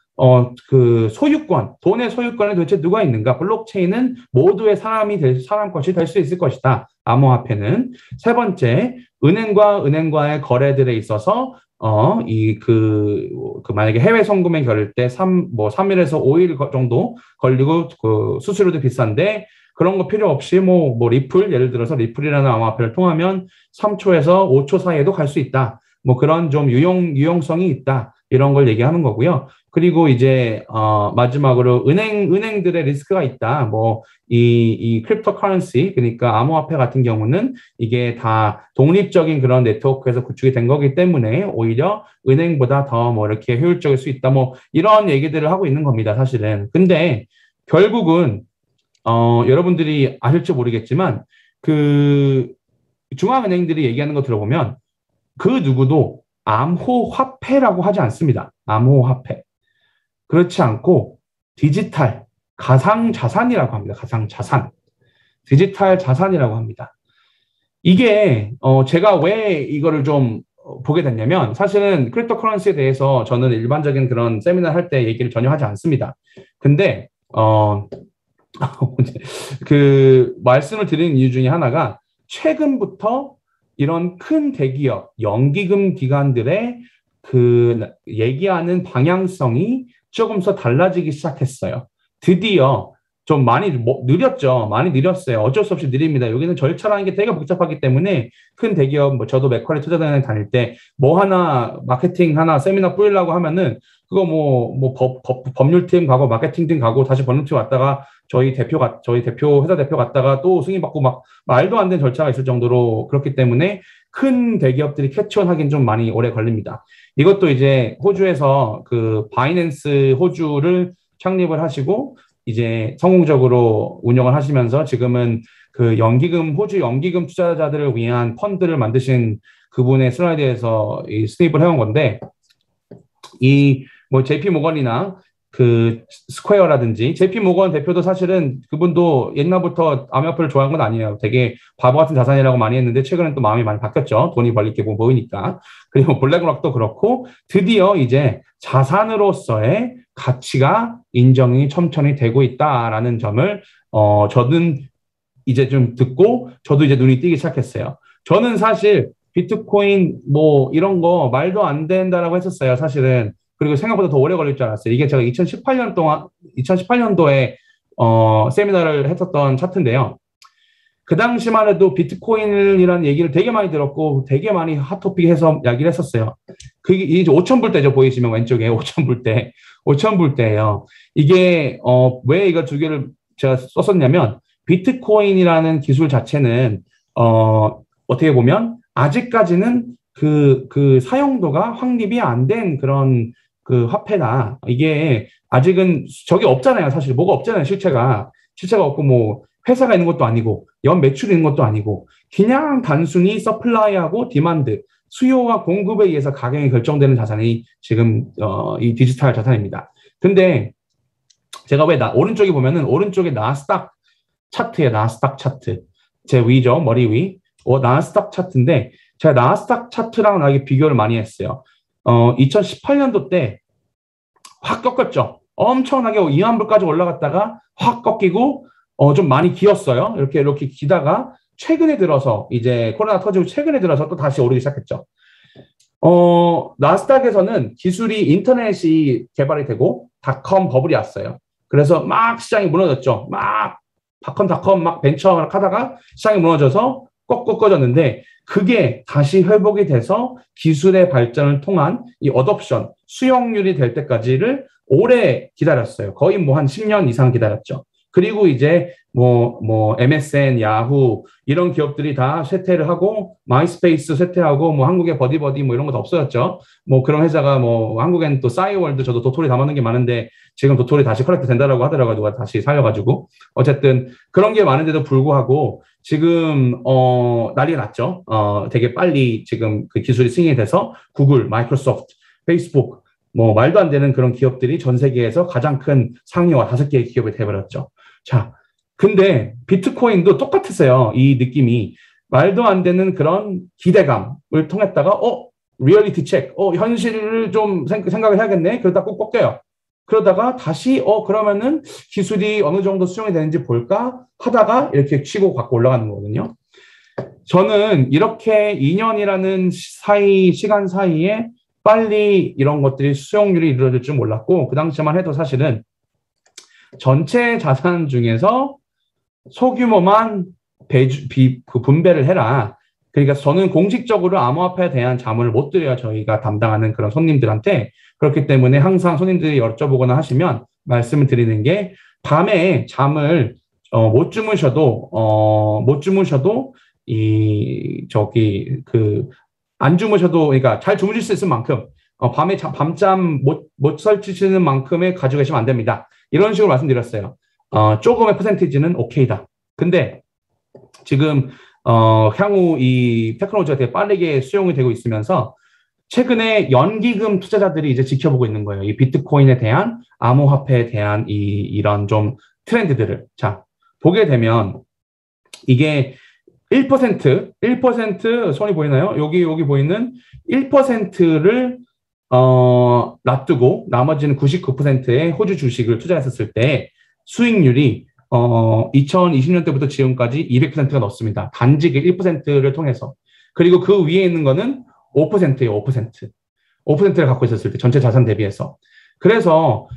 소유권, 돈의 소유권에 도대체 누가 있는가? 블록체인은 모두의 사람 것이 될 수 있을 것이다. 암호화폐는. 세 번째, 은행과의 거래들에 있어서 만약에 해외 송금에 결일 때 3일에서 5일 정도 걸리고 수수료도 비싼데, 그런 거 필요 없이 예를 들어서 리플이라는 암호화폐를 통하면 3초에서 5초 사이에도 갈 수 있다. 뭐 그런 좀 유용성이 있다. 이런 걸 얘기하는 거고요. 그리고 이제 마지막으로 은행들의 리스크가 있다. 이 크립토 커런시, 그러니까 암호화폐 같은 경우는 이게 다 독립적인 그런 네트워크에서 구축이 된 거기 때문에 오히려 은행보다 더 이렇게 효율적일 수 있다. 이런 얘기들을 하고 있는 겁니다, 사실은. 근데 결국은 여러분들이 아실지 모르겠지만 중앙은행들이 얘기하는 거 들어보면 그 누구도 암호화폐라고 하지 않습니다. 암호화폐. 그렇지 않고 디지털 가상자산이라고 합니다. 가상자산. 디지털 자산이라고 합니다. 이게 제가 왜 이거를 좀 보게 됐냐면, 사실은 크립토 커런시에 대해서 저는 일반적인 그런 세미나 할 때 얘기를 전혀 하지 않습니다. 근데 말씀을 드리는 이유 중에 하나가, 최근부터 이런 큰 대기업, 연기금 기관들의 그 얘기하는 방향성이 조금 더 달라지기 시작했어요. 드디어 좀 많이 느렸죠. 많이 느렸어요. 어쩔 수 없이 느립니다. 여기는 절차라는 게 되게 복잡하기 때문에 큰 대기업, 뭐 저도 맥쿼리 투자단에 다닐 때 뭐 하나 마케팅 하나 세미나 뿌리려고 하면은 그거 법률팀 가고 마케팅팀 가고 다시 법률팀 왔다가 저희 대표 회사 대표 갔다가 또 승인 받고 막 말도 안 되는 절차가 있을 정도로 그렇기 때문에 큰 대기업들이 캐치온 하긴 좀 많이 오래 걸립니다. 이것도 이제 호주에서 그 바이낸스 호주를 창립을 하시고 이제 성공적으로 운영을 하시면서 지금은 그 호주 연기금 투자자들을 위한 펀드를 만드신 그분의 슬라이드에서 스테이플 해온 건데, 뭐 JP 모건이나 그 스퀘어라든지 JP 모건 대표도 사실은 그분도 옛날부터 암호화폐를 좋아한 건 아니에요. 되게 바보 같은 자산이라고 많이 했는데 최근엔 또 마음이 많이 바뀌었죠. 돈이 벌릴 게 보이니까. 그리고 블랙락도 그렇고 드디어 이제 자산으로서의 가치가 인정이 첨천이 되고 있다라는 점을 저는 이제 좀 듣고 저도 이제 눈이 띄기 시작했어요. 저는 사실 비트코인 뭐 이런 거 말도 안 된다라고 했었어요. 사실은. 그리고 생각보다 더 오래 걸릴 줄 알았어요. 이게 제가 2018년도에 세미나를 했었던 차트인데요. 그 당시만 해도 비트코인이라는 얘기를 되게 많이 들었고 되게 많이 핫토픽해서 이야기를 했었어요. 그게 이제 5,000불 때죠. 보이시면 왼쪽에 5,000불 때예요. 이게 왜 이거 두 개를 제가 썼었냐면 비트코인이라는 기술 자체는 어떻게 보면 아직까지는 그 사용도가 확립이 안 된 그런 그 화폐다. 이게 아직은 저게 없잖아요. 사실 뭐가 없잖아요. 실체가 없고 뭐 회사가 있는 것도 아니고 연 매출이 있는 것도 아니고 그냥 단순히 서플라이하고 디만드, 수요와 공급에 의해서 가격이 결정되는 자산이 지금 이 디지털 자산입니다. 근데 제가 왜 오른쪽에 보면은 오른쪽에 나스닥 차트예요. 나스닥 차트. 제 위죠. 머리 위. 나스닥 차트인데 제가 나스닥 차트랑 나게 비교를 많이 했어요. 2018년도 때 확 꺾였죠. 엄청나게 2만불까지 올라갔다가 확 꺾이고 좀 많이 기었어요. 이렇게 기다가 최근에 들어서 이제 코로나 터지고 최근에 들어서 또 다시 오르기 시작했죠. 나스닥에서는 기술이 인터넷이 개발이 되고 닷컴 버블이 왔어요. 그래서 막 시장이 무너졌죠. 막 닷컴 막 벤처 하다가 시장이 무너져서 꺾어졌는데 그게 다시 회복이 돼서 기술의 발전을 통한 이 어덥션, 수용률이 될 때까지를 오래 기다렸어요. 거의 뭐 한 10년 이상 기다렸죠. 그리고 이제 MSN, 야후 이런 기업들이 다 쇠퇴를 하고 마이스페이스 쇠퇴하고 뭐 한국의 버디버디 뭐 이런 거 다 없어졌죠. 뭐 그런 회사가 뭐 한국엔 또 싸이월드 저도 도토리 담아놓은 게 많은데 지금 도토리 다시 커렉트 된다라고 하더라고요. 누가 다시 살려가지고 어쨌든 그런 게 많은데도 불구하고 지금 난리가 났죠. 되게 빨리 지금 그 기술이 승인이 돼서 구글, 마이크로소프트, 페이스북 뭐 말도 안 되는 그런 기업들이 전 세계에서 가장 큰 상위와 5개의 기업이 돼버렸죠. 자, 근데 비트코인도 똑같았어요. 이 느낌이 말도 안 되는 그런 기대감을 통했다가 리얼리티 체크, 현실을 좀 생각을 해야겠네. 그러다 꼭 꺾여요. 그러다가 다시 그러면은 기술이 어느 정도 수용이 되는지 볼까 하다가 이렇게 치고 갖고 올라가는 거거든요. 저는 이렇게 2년이라는 시간 사이에 빨리 이런 것들이 수용률이 이루어질 줄 몰랐고 그 당시만 해도 사실은 전체 자산 중에서 소규모만 분배를 해라. 그러니까 저는 공식적으로 암호화폐에 대한 자문을 못 드려요. 저희가 담당하는 그런 손님들한테. 그렇기 때문에 항상 손님들이 여쭤보거나 하시면 말씀을 드리는 게 밤에 잠을 못 주무셔도 안 주무셔도 그러니까 잘 주무실 수 있을 만큼 밤에 밤잠 못 설치시는 만큼의 가지고 계시면 안 됩니다. 이런 식으로 말씀드렸어요. 조금의 퍼센티지는 오케이다. 근데 지금 향후 이 테크놀로지가 되게 빠르게 수용이 되고 있으면서 최근에 연기금 투자자들이 이제 지켜보고 있는 거예요. 이 비트코인에 대한 암호화폐에 대한 이런 좀 트렌드들을. 자, 보게 되면 이게 1% 손이 보이나요? 여기 보이는 1%를 놔두고 나머지는 99%의 호주 주식을 투자했었을 때 수익률이 2020년 때부터 지금까지 200%가 넣습니다. 단지 그 1%를 통해서. 그리고 그 위에 있는 거는 5%예요, 5%. 5%를 갖고 있었을 때, 전체 자산 대비해서. 그래서,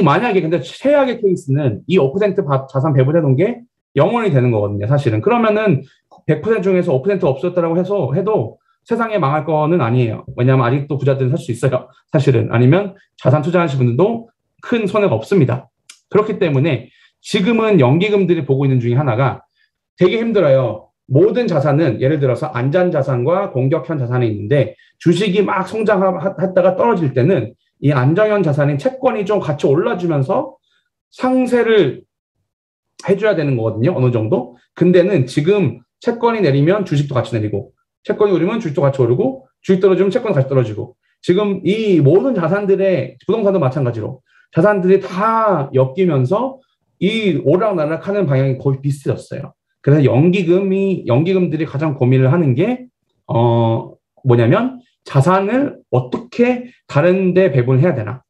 만약에 근데 최악의 케이스는 이 5% 자산 배분해 놓은 게 0원이 되는 거거든요, 사실은. 그러면은 100% 중에서 5% 없었다라고 해도 세상에 망할 거는 아니에요. 왜냐하면 아직도 부자들은 살 수 있어요, 사실은. 아니면 자산 투자하시는 분들도 큰 손해가 없습니다. 그렇기 때문에 지금은 연기금들이 보고 있는 중에 하나가 되게 힘들어요. 모든 자산은 예를 들어서 안전자산과 공격형 자산이 있는데 주식이 막 성장했다가 떨어질 때는 이 안정형 자산인 채권이 좀 같이 올라주면서 상세를 해줘야 되는 거거든요. 어느 정도. 근데는 지금 채권이 내리면 주식도 같이 내리고 채권이 오르면 주식도 같이 오르고 주식 떨어지면 채권 같이 떨어지고 지금 이 모든 자산들의 부동산도 마찬가지로 자산들이 다 엮이면서 이 오락나락 하는 방향이 거의 비슷해졌어요. 그래서 연기금들이 가장 고민을 하는 게 뭐냐면 자산을 어떻게 다른 데 배분을 해야 되나.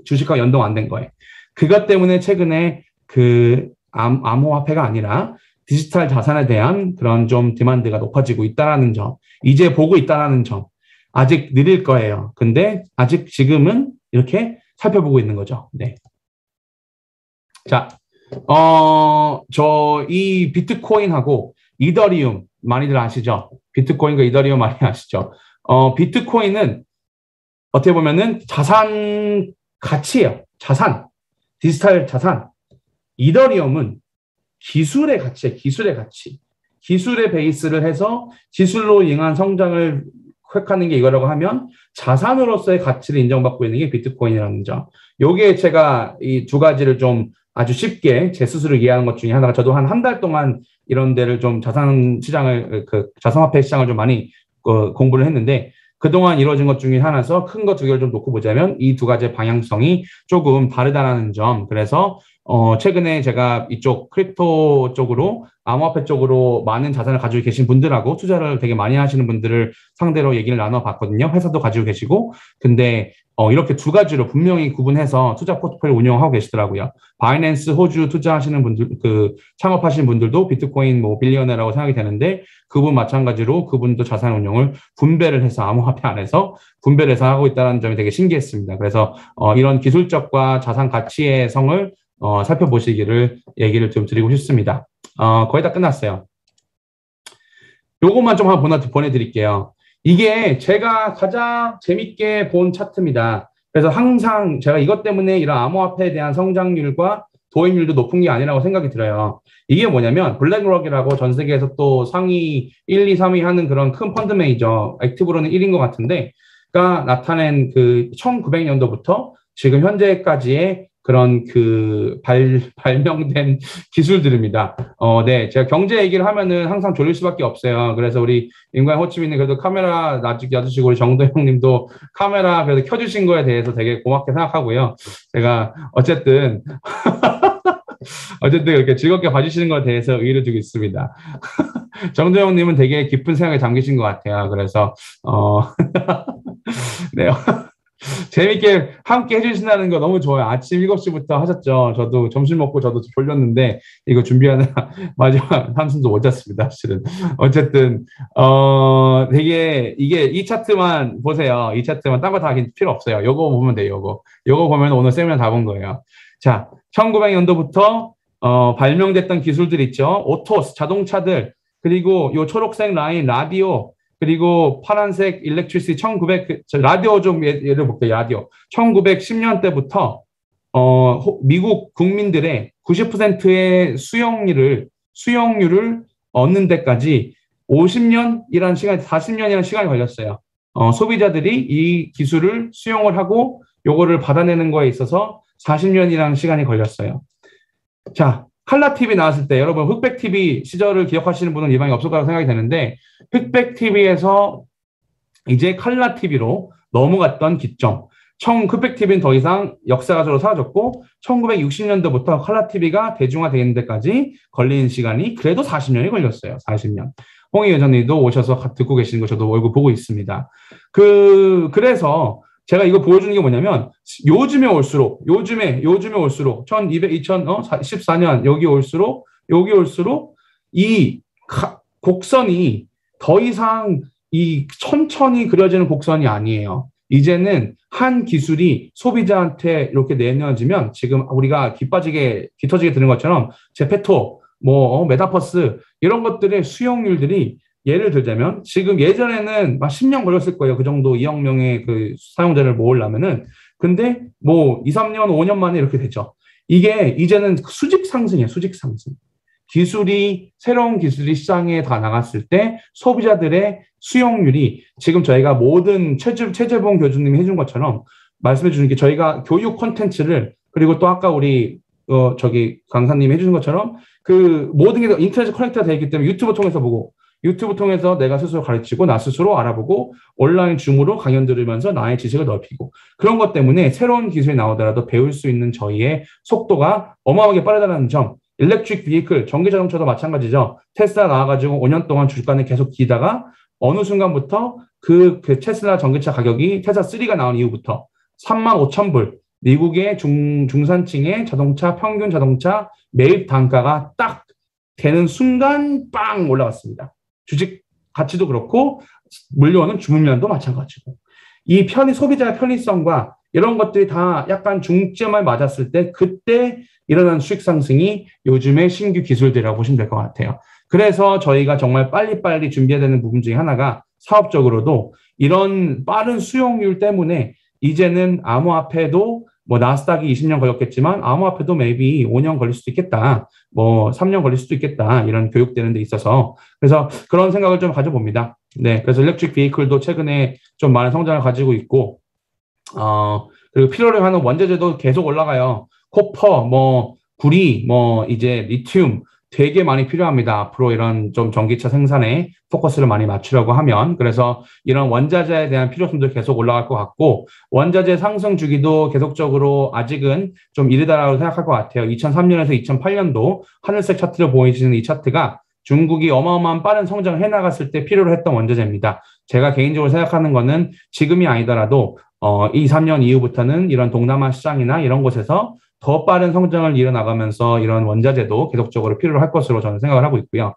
주식과 연동 안 된 거예요. 그것 때문에 최근에 그 암호화폐가 아니라 디지털 자산에 대한 그런 좀 디만드가 높아지고 있다라는 점, 이제 보고 있다라는 점, 아직 느릴 거예요. 근데 아직 지금은 이렇게 살펴보고 있는 거죠. 네. 자, 이 비트코인하고 이더리움 많이들 아시죠? 비트코인과 이더리움 많이 아시죠? 비트코인은 어떻게 보면은 자산 가치예요. 자산, 디지털 자산. 이더리움은 기술의 가치예요. 기술의 가치. 기술의 베이스를 해서 기술로 인한 성장을 획하는 게 이거라고 하면 자산으로서의 가치를 인정받고 있는 게 비트코인이라는 점. 요게 제가 이 두 가지를 좀 아주 쉽게 제 스스로 이해하는 것 중에 하나가 저도 한 달 동안 이런 데를 좀 자산화폐 시장을 좀 많이 공부를 했는데 그동안 이루어진 것 중에 하나서 큰 거 두 개를 좀 놓고 보자면 이 두 가지의 방향성이 조금 다르다는 점. 그래서 최근에 제가 이쪽 크립토 쪽으로 암호화폐 쪽으로 많은 자산을 가지고 계신 분들하고 투자를 되게 많이 하시는 분들을 상대로 얘기를 나눠봤거든요. 회사도 가지고 계시고. 근데 이렇게 두 가지로 분명히 구분해서 투자 포트폴리오 운영하고 계시더라고요. 바이낸스 호주 투자하시는 분들, 창업하시는 분들도 비트코인 빌리어너라고 생각이 되는데 그분 마찬가지로 그분도 자산 운용을 분배를 해서 암호화폐 안에서 분배를 해서 하고 있다는 점이 되게 신기했습니다. 그래서 이런 기술적과 자산 가치의 성을 살펴보시기를 얘기를 좀 드리고 싶습니다. 거의 다 끝났어요. 요것만 좀 한번 보내드릴게요. 이게 제가 가장 재밌게 본 차트입니다. 그래서 항상 제가 이것 때문에 이런 암호화폐에 대한 성장률과 도입률도 높은 게 아니라고 생각이 들어요. 이게 뭐냐면 블랙록이라고 전 세계에서 또 상위 1, 2, 3위 하는 그런 큰 펀드 매니저, 액티브로는 1인 것 같은데, 가 나타낸 그 1900년도부터 지금 현재까지의 그런 발명된 기술들입니다. 네. 제가 경제 얘기를 하면은 항상 졸릴 수밖에 없어요. 그래서 우리 인간 호치민이 그래도 카메라 놔주시고 우리 정도영 님도 카메라 그래도 켜주신 거에 대해서 되게 고맙게 생각하고요. 제가 어쨌든 이렇게 즐겁게 봐주시는 것에 대해서 의의를 두고 있습니다. 정도영 님은 되게 깊은 생각에 잠기신 것 같아요. 그래서, 네. 재밌게 함께 해주신다는 거 너무 좋아요. 아침 7시부터 하셨죠. 저도 점심 먹고 저도 졸렸는데 이거 준비하느라 마지막 한숨도 못 잤습니다. 사실은. 어쨌든 되게 이 차트만 보세요. 이 차트만 딴 거 다 필요 없어요. 요거 보면 돼요. 요거 보면 오늘 세미나 다 본 거예요. 자, 1900년도부터 발명됐던 기술들 있죠. 오토스, 자동차들, 그리고 요 초록색 라인 라디오, 그리고 파란색 일렉트리시티 1900 라디오 좀 예를 볼게요. 라디오 1910년대부터 미국 국민들의 90%의 수용률을 얻는 데까지 50년이라는 시간, 40년이라는 시간이 걸렸어요. 소비자들이 이 기술을 수용을 하고 요거를 받아내는 거에 있어서 40년이라는 시간이 걸렸어요. 자, 칼라 TV 나왔을 때 여러분 흑백 TV 시절을 기억하시는 분은 예방이 없을 거라고 생각이 되는데 흑백 TV에서 이제 칼라 TV로 넘어갔던 기점. 흑백 TV는 더 이상 역사적으로 사라졌고 1960년도부터 칼라 TV가 대중화되는 데까지 걸리는 시간이 그래도 40년이 걸렸어요. 40년. 홍희 여전님도 오셔서 듣고 계시는 거 저도 얼굴 보고 있습니다. 그래서 제가 이거 보여주는 게 뭐냐면 요즘에 올수록 2014년 여기 올수록 이 곡선이 더 이상 이 천천히 그려지는 곡선이 아니에요. 이제는 한 기술이 소비자한테 이렇게 내려지면 지금 우리가 깃터지게 드는 것처럼 제페토, 메타버스 이런 것들의 수용률들이 예를 들자면 지금 예전에는 막 10년 걸렸을 거예요. 그 정도 2억 명의 그 사용자를 모으려면은. 근데 2, 3년, 5년 만에 이렇게 되죠. 이게 이제는 수직 상승이에요. 수직 상승. 새로운 기술이 시장에 다 나갔을 때 소비자들의 수용률이 지금 저희가 모든 최재봉 교수님이 해준 것처럼 말씀해 주는 게 저희가 교육 콘텐츠를 그리고 또 아까 우리 강사님이 해주신 것처럼 그 모든 게 인터넷에 커넥트가 되어 있기 때문에 유튜브 통해서 내가 스스로 가르치고 나 스스로 알아보고 온라인 줌으로 강연 들으면서 나의 지식을 넓히고 그런 것 때문에 새로운 기술이 나오더라도 배울 수 있는 저희의 속도가 어마어마하게 빠르다는 점. 일렉트릭 비이클, 전기 자동차도 마찬가지죠. 테슬라 나와가지고 5년 동안 주가는 계속 기다가 어느 순간부터 그 테슬라 전기차 가격이 테슬라 3가 나온 이후부터 35,000불 미국의 중산층의 평균 자동차 매입 단가가 딱 되는 순간 빵 올라갔습니다. 주식 가치도 그렇고 물려오는 주문량도 마찬가지고 이 소비자의 편의성과 이런 것들이 다 약간 중점을 맞았을 때 그때 일어난 수익 상승이 요즘의 신규 기술들이라고 보시면 될 것 같아요. 그래서 저희가 정말 빨리빨리 준비해야 되는 부분 중에 하나가 사업적으로도 이런 빠른 수용률 때문에 이제는 암호화폐도 나스닥이 20년 걸렸겠지만 암호화폐도 maybe 5년 걸릴 수도 있겠다. 3년 걸릴 수도 있겠다. 이런 교육되는 데 있어서. 그래서 그런 생각을 좀 가져봅니다. 네. 그래서 일렉트릭 비이클도 최근에 좀 많은 성장을 가지고 있고, 그리고 필요로 하는 원자재도 계속 올라가요. 코퍼, 구리, 이제 리튬 되게 많이 필요합니다. 앞으로 이런 좀 전기차 생산에 포커스를 많이 맞추려고 하면. 그래서 이런 원자재에 대한 필요성도 계속 올라갈 것 같고, 원자재 상승 주기도 계속적으로 아직은 좀 이르다라고 생각할 것 같아요. 2003년에서 2008년도 하늘색 차트를 보이시는 이 차트가 중국이 어마어마한 빠른 성장을 해나갔을 때 필요로 했던 원자재입니다. 제가 개인적으로 생각하는 거는 지금이 아니더라도 2, 3년 이후부터는 이런 동남아 시장이나 이런 곳에서 더 빠른 성장을 이뤄나가면서 이런 원자재도 계속적으로 필요로 할 것으로 저는 생각을 하고 있고요.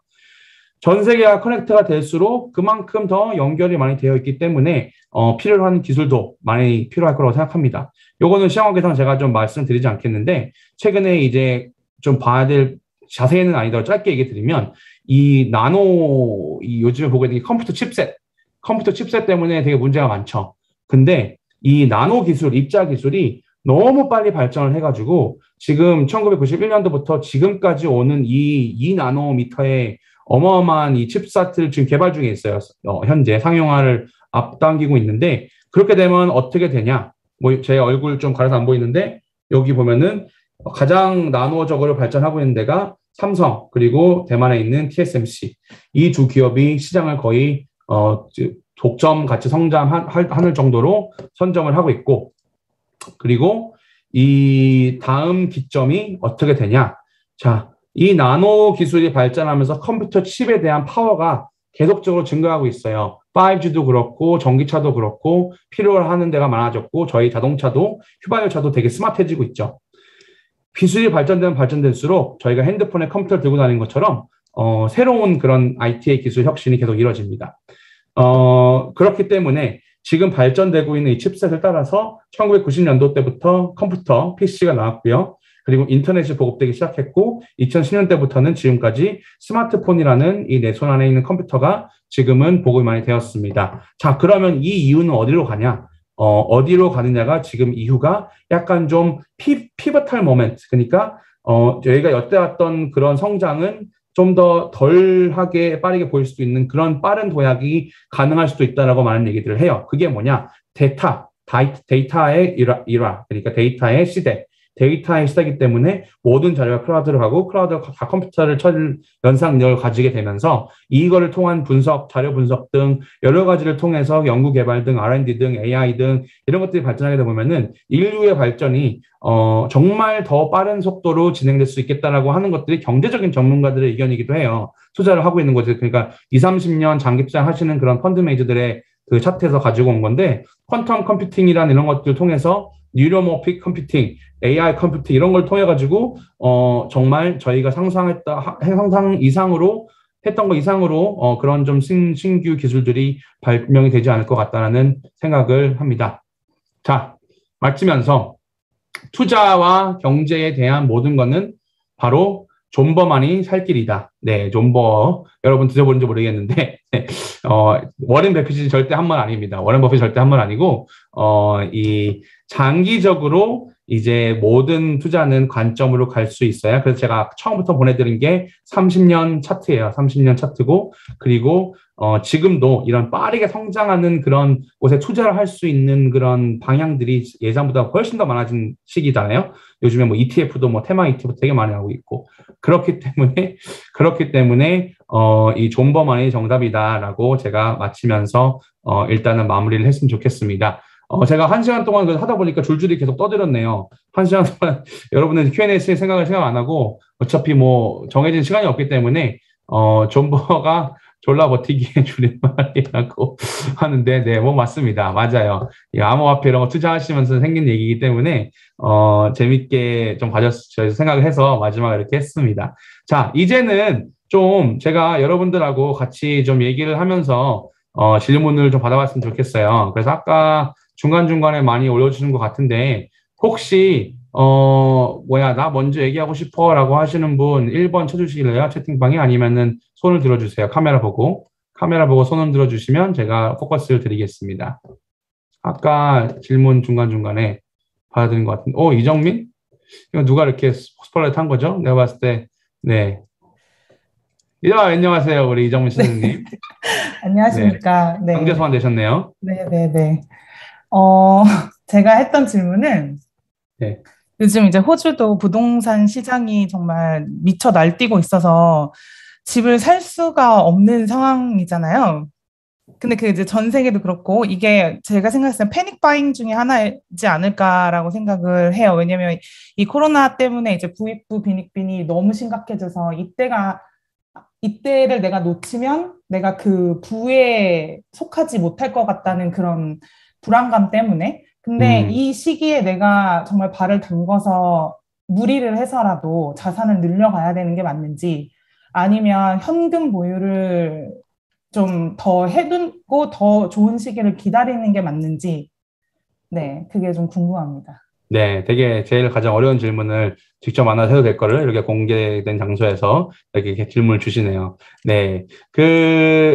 전 세계가 커넥트가 될수록 그만큼 더 연결이 많이 되어 있기 때문에 필요로 하는 기술도 많이 필요할 거라고 생각합니다. 요거는 시황학에서는 제가 좀 말씀드리지 않겠는데 최근에 이제 좀 봐야 될 자세히는 아니더라도 짧게 얘기 드리면 이 요즘에 보고 있는 컴퓨터 칩셋 때문에 되게 문제가 많죠. 근데 이 나노 기술, 입자 기술이 너무 빨리 발전을 해가지고 지금 1991년도부터 지금까지 오는 이 2나노미터의 어마어마한 이 칩셋을 지금 개발 중에 있어요. 현재 상용화를 앞당기고 있는데 그렇게 되면 어떻게 되냐? 제 얼굴 좀 가려서 안 보이는데 여기 보면은 가장 나노적으로 발전하고 있는 데가 삼성 그리고 대만에 있는 TSMC 이 두 기업이 시장을 거의 독점 같이 성장할 정도로 선점을 하고 있고 그리고 이 다음 기점이 어떻게 되냐? 자, 이 나노 기술이 발전하면서 컴퓨터 칩에 대한 파워가 계속적으로 증가하고 있어요. 5G도 그렇고 전기차도 그렇고 필요로 하는 데가 많아졌고 저희 자동차도 휘발유차도 되게 스마트해지고 있죠. 기술이 발전되면 발전될수록 저희가 핸드폰에 컴퓨터를 들고 다니는 것처럼 새로운 그런 IT의 기술 혁신이 계속 이루어집니다. 그렇기 때문에 지금 발전되고 있는 이 칩셋을 따라서 1990년도 때부터 컴퓨터, PC가 나왔고요. 그리고 인터넷이 보급되기 시작했고 2010년대부터는 지금까지 스마트폰이라는 이 내 손 안에 있는 컴퓨터가 지금은 보급이 많이 되었습니다. 자, 그러면 이 이유는 어디로 가냐? 어디로 가느냐가 지금 이유가 약간 좀 피벗할 모멘트. 그러니까 저희가 여태 왔던 그런 성장은 좀 더 덜하게 빠르게 보일 수도 있는 그런 빠른 도약이 가능할 수도 있다라고 많은 얘기들을 해요. 그게 뭐냐? 데이터의 일화, 그러니까 데이터의 시대. 데이터의 시대이기 때문에 모든 자료가 클라우드로 가고 클라우드가 다 컴퓨터를 연상 능력을 가지게 되면서 이거를 통한 분석, 자료 분석 등 여러 가지를 통해서 연구 개발 등 R&D 등 AI 등 이런 것들이 발전하게 되면은 인류의 발전이 정말 더 빠른 속도로 진행될 수 있겠다라고 하는 것들이 경제적인 전문가들의 의견이기도 해요. 투자를 하고 있는 거죠. 그러니까 20, 30년 장기 투자 하시는 그런 펀드 매니저들의 그 차트에서 가지고 온 건데 퀀텀 컴퓨팅이라는 이런 것들 통해서 뉴러모픽 컴퓨팅, AI 컴퓨팅 이런 걸 통해 가지고 정말 저희가 상상 이상으로 했던 거 이상으로 그런 좀 신규 기술들이 발명이 되지 않을 것 같다는 생각을 합니다. 자, 마치면서 투자와 경제에 대한 모든 것은 바로 존버만이 살 길이다. 네, 존버 여러분 드셔보는지 모르겠는데 워렌 버핏이 절대 한 말 아닙니다. 워렌 버핏이 절대 한 말 아니고 이 장기적으로 이제 모든 투자는 관점으로 갈 수 있어야. 그래서 제가 처음부터 보내드린 게 30년 차트예요. 30년 차트고 그리고 지금도 이런 빠르게 성장하는 그런 곳에 투자를 할 수 있는 그런 방향들이 예전보다 훨씬 더 많아진 시기잖아요. 요즘에 뭐 ETF도 뭐 테마 ETF 되게 많이 하고 있고 그렇기 때문에 이 존버만이 정답이다라고 제가 마치면서 일단은 마무리를 했으면 좋겠습니다. 제가 1시간 동안 하다 보니까 줄줄이 계속 떠들었네요. 1시간 동안 여러분들 Q&A 생각 안 하고 어차피 뭐 정해진 시간이 없기 때문에 존버가 졸라 버티기의 줄임말이라고 하는데, 네, 뭐 맞습니다. 맞아요. 이 암호화폐 이런 거 투자하시면서 생긴 얘기이기 때문에 재밌게 좀 저희 생각을 해서 마지막에 이렇게 했습니다. 자, 이제는 좀 제가 여러분들하고 같이 좀 얘기를 하면서 질문을 좀 받아봤으면 좋겠어요. 그래서 아까 중간중간에 많이 올려주신 것 같은데 혹시 나 먼저 얘기하고 싶어 라고 하시는 분 1번 쳐주시길래요? 채팅방에 아니면은 손을 들어주세요. 카메라 보고 손을 들어주시면 제가 포커스를 드리겠습니다. 아까 질문 중간중간에 받아들인 것 같은데 이정민? 이거 누가 이렇게 스포트라이트 한 거죠? 내가 봤을 때 네. 안녕하세요. 우리 이정민 선생님.
안녕하십니까.
네. 강제 소환 되셨네요.
네네네. 제가 했던 질문은
네.
요즘 이제 호주도 부동산 시장이 정말 미쳐 날뛰고 있어서 집을 살 수가 없는 상황이잖아요. 근데 그 이제 전 세계도 그렇고 이게 제가 생각했을 때 패닉 바잉 중에 하나이지 않을까라고 생각을 해요. 왜냐면 이 코로나 때문에 이제 부익부 빈익빈이 너무 심각해져서 이때를 내가 놓치면 내가 그 부에 속하지 못할 것 같다는 그런 불안감 때문에. 근데 이 시기에 내가 정말 발을 담궈서 무리를 해서라도 자산을 늘려가야 되는 게 맞는지 아니면 현금 보유를 좀 더 해두고 더 좋은 시기를 기다리는 게 맞는지 네, 그게 좀 궁금합니다.
네, 되게 제일 가장 어려운 질문을 직접 만나서 해도 될 거를 이렇게 공개된 장소에서 이렇게 질문을 주시네요. 네,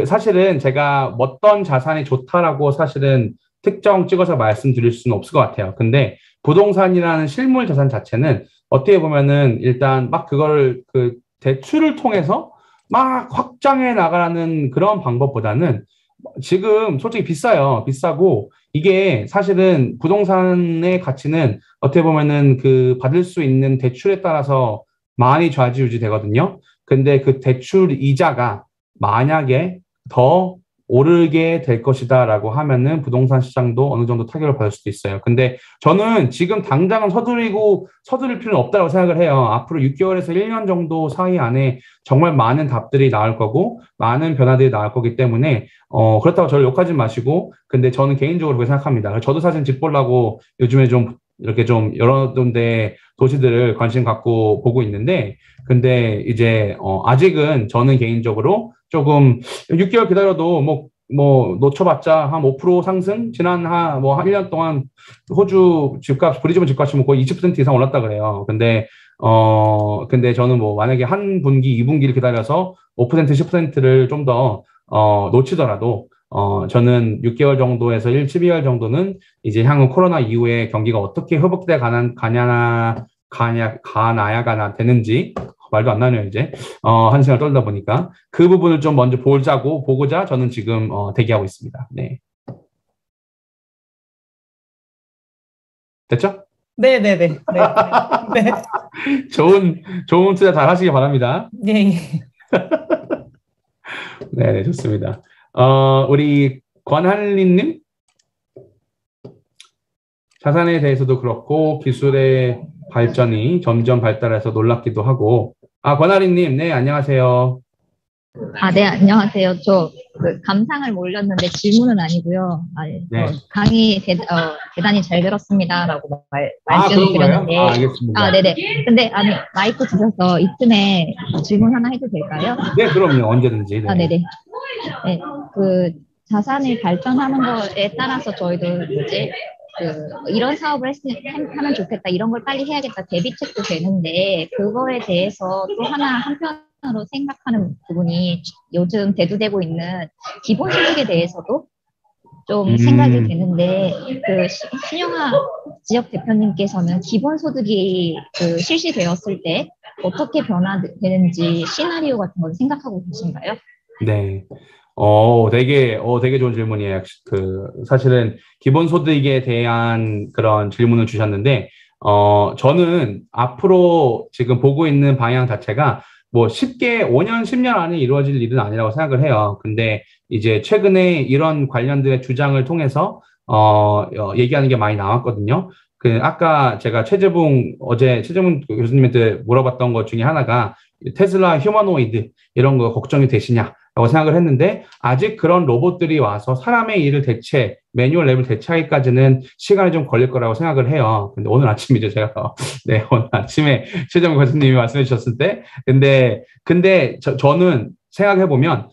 사실은 제가 어떤 자산이 좋다라고 사실은 특정 찍어서 말씀드릴 수는 없을 것 같아요. 근데 부동산이라는 실물 자산 자체는 어떻게 보면은 일단 막 그거를 대출을 통해서 막 확장해 나가라는 그런 방법보다는 지금 솔직히 비싸고 이게 사실은 부동산의 가치는 어떻게 보면은 받을 수 있는 대출에 따라서 많이 좌지우지 되거든요. 근데 그 대출 이자가 만약에 더 오르게 될 것이다라고 하면은 부동산 시장도 어느 정도 타격을 받을 수도 있어요. 근데 저는 지금 당장은 서두를 필요는 없다고 생각을 해요. 앞으로 6개월에서 1년 정도 사이 안에 정말 많은 답들이 나올 거고 많은 변화들이 나올 거기 때문에 그렇다고 저를 욕하지 마시고 근데 저는 개인적으로 그렇게 생각합니다. 저도 사실 집 보려고 요즘에 좀 이렇게 좀 여러 군데 도시들을 관심 갖고 보고 있는데 근데 이제 아직은 저는 개인적으로 조금 6개월 기다려도 뭐 놓쳐봤자 한 5% 상승? 지난 한 1년 동안 호주 집값, 브리즈번 집값이 뭐 거의 20% 이상 올랐다 그래요. 근데 저는 뭐 만약에 한 분기, 2분기를 기다려서 5%, 10%를 좀 더 놓치더라도 저는 6개월 정도에서 12개월 정도는 이제 향후 코로나 이후에 경기가 어떻게 회복돼 가나야 되는지 말도 안 나네요, 이제. 한 시간 떨다 보니까. 그 부분을 좀 먼저 보고자 저는 지금 대기하고 있습니다. 네. 됐죠?
네네네. 네. 네.
좋은 투자 잘 하시기 바랍니다.
예, 예.
네, 좋습니다. 우리 권한리님? 자산에 대해서도 그렇고, 기술의 발전이 점점 발달해서 놀랍기도 하고, 권한리님, 네, 안녕하세요.
네, 안녕하세요. 감상을 올렸는데 질문은 아니고요.
네.
강의 대단히 잘 들었습니다라고
그런
말씀드렸는데.
거예요? 알겠습니다.
네네. 근데, 마이크 주셔서 이쯤에 질문 하나 해도 될까요?
네, 그럼요. 언제든지. 네.
네네. 네, 자산을 발전하는 거에 따라서 저희도 이런 사업을 하면 좋겠다, 이런 걸 빨리 해야겠다, 대비책도 되는데, 그거에 대해서 또 한편으로 생각하는 부분이 요즘 대두되고 있는 기본소득에 대해서도 좀 생각이 되는데, 신영아 지역 대표님께서는 기본소득이 실시되었을 때 어떻게 변화되는지 시나리오 같은 걸 생각하고 계신가요?
네. 되게 좋은 질문이에요. 사실은 기본소득에 대한 그런 질문을 주셨는데, 저는 앞으로 지금 보고 있는 방향 자체가 뭐 쉽게 5년, 10년 안에 이루어질 일은 아니라고 생각을 해요. 근데 이제 최근에 이런 관련들의 주장을 통해서, 얘기하는 게 많이 나왔거든요. 아까 제가 어제 최재봉 교수님한테 물어봤던 것 중에 하나가 테슬라 휴머노이드 이런 거 걱정이 되시냐? 라고 생각을 했는데, 아직 그런 로봇들이 와서 사람의 일을 매뉴얼 랩을 대체하기까지는 시간이 좀 걸릴 거라고 생각을 해요. 근데 오늘 아침이죠, 제가. 네, 오늘 아침에 최정우 교수님이 말씀해 주셨을 때. 근데 저는 생각해보면,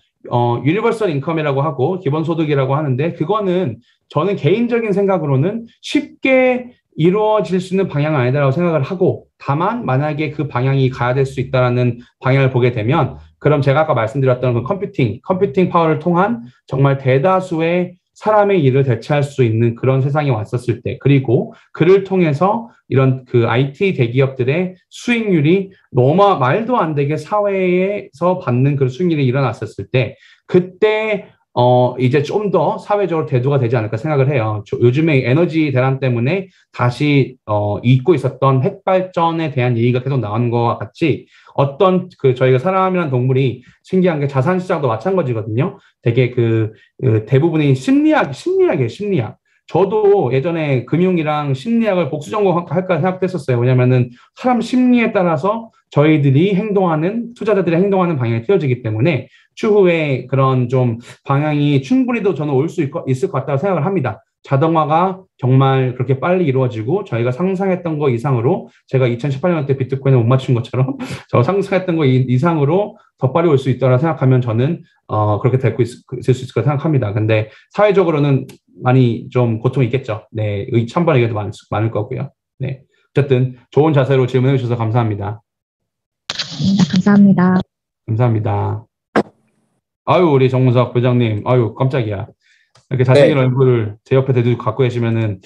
유니버설 인컴이라고 하고, 기본소득이라고 하는데, 그거는 저는 개인적인 생각으로는 쉽게 이루어질 수 있는 방향은 아니다라고 생각을 하고, 다만 만약에 그 방향이 가야 될 수 있다라는 방향을 보게 되면, 그럼 제가 아까 말씀드렸던 그 컴퓨팅 파워를 통한 정말 대다수의 사람의 일을 대체할 수 있는 그런 세상이 왔었을 때, 그리고 그를 통해서 이런 IT 대기업들의 수익률이 너무 말도 안 되게 사회에서 받는 그 수익률이 일어났었을 때, 그때 이제 좀 더 사회적으로 대두가 되지 않을까 생각을 해요. 요즘에 에너지 대란 때문에 다시 잊고 있었던 핵발전에 대한 얘기가 계속 나오는 것과 같이, 저희가 사람이란 동물이 신기한 게 자산시장도 마찬가지거든요. 되게 대부분이 심리학이에요, 심리학. 저도 예전에 금융이랑 심리학을 복수 전공할까 생각했었어요. 왜냐면은 사람 심리에 따라서 투자자들이 행동하는 방향이 틀어지기 때문에 추후에 그런 좀 방향이 충분히도 저는 올 수 있을 것 같다고 생각을 합니다. 자동화가 정말 그렇게 빨리 이루어지고 저희가 상상했던 거 이상으로, 제가 2018년 때 비트코인을 못 맞춘 것처럼 저 상상했던 거 이상으로 더 빨리 올 수 있다고 생각하면 저는 그렇게 있을 수 있을 거라 생각합니다. 근데 사회적으로는 많이 좀 고통이 있겠죠. 네, 찬반 의견도 많을 거고요. 네, 어쨌든 좋은 자세로 질문해 주셔서 감사합니다.
감사합니다.
감사합니다. 아유, 우리 정문석 부장님, 아유, 깜짝이야. 이렇게 잘생긴 얼굴을 제 옆에 대고 갖고 계시면은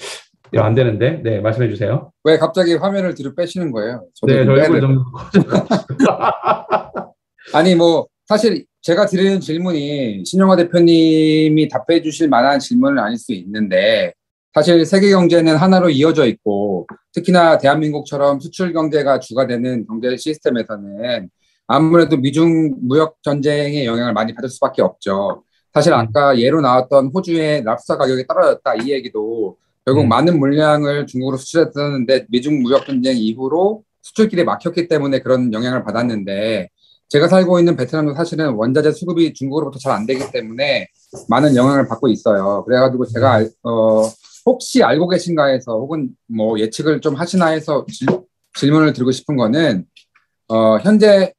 안 되는데. 네, 말씀해 주세요.
왜 갑자기 화면을 뒤로 빼시는 거예요?
네, 저 얼굴 좀.
아니, 사실 제가 드리는 질문이 신영화 대표님이 답해 주실 만한 질문은 아닐 수 있는데, 사실 세계 경제는 하나로 이어져 있고, 특히나 대한민국처럼 수출 경제가 주가 되는 경제 시스템에서는 아무래도 미중 무역 전쟁의 영향을 많이 받을 수밖에 없죠. 사실 아까 예로 나왔던 호주의 랍스터 가격이 떨어졌다, 이 얘기도 결국 많은 물량을 중국으로 수출했었는데 미중 무역 전쟁 이후로 수출길이 막혔기 때문에 그런 영향을 받았는데, 제가 살고 있는 베트남도 사실은 원자재 수급이 중국으로부터 잘 안 되기 때문에 많은 영향을 받고 있어요. 그래가지고 제가 혹시 알고 계신가 해서, 혹은 예측을 좀 하시나 해서 질문을 드리고 싶은 거는, 현재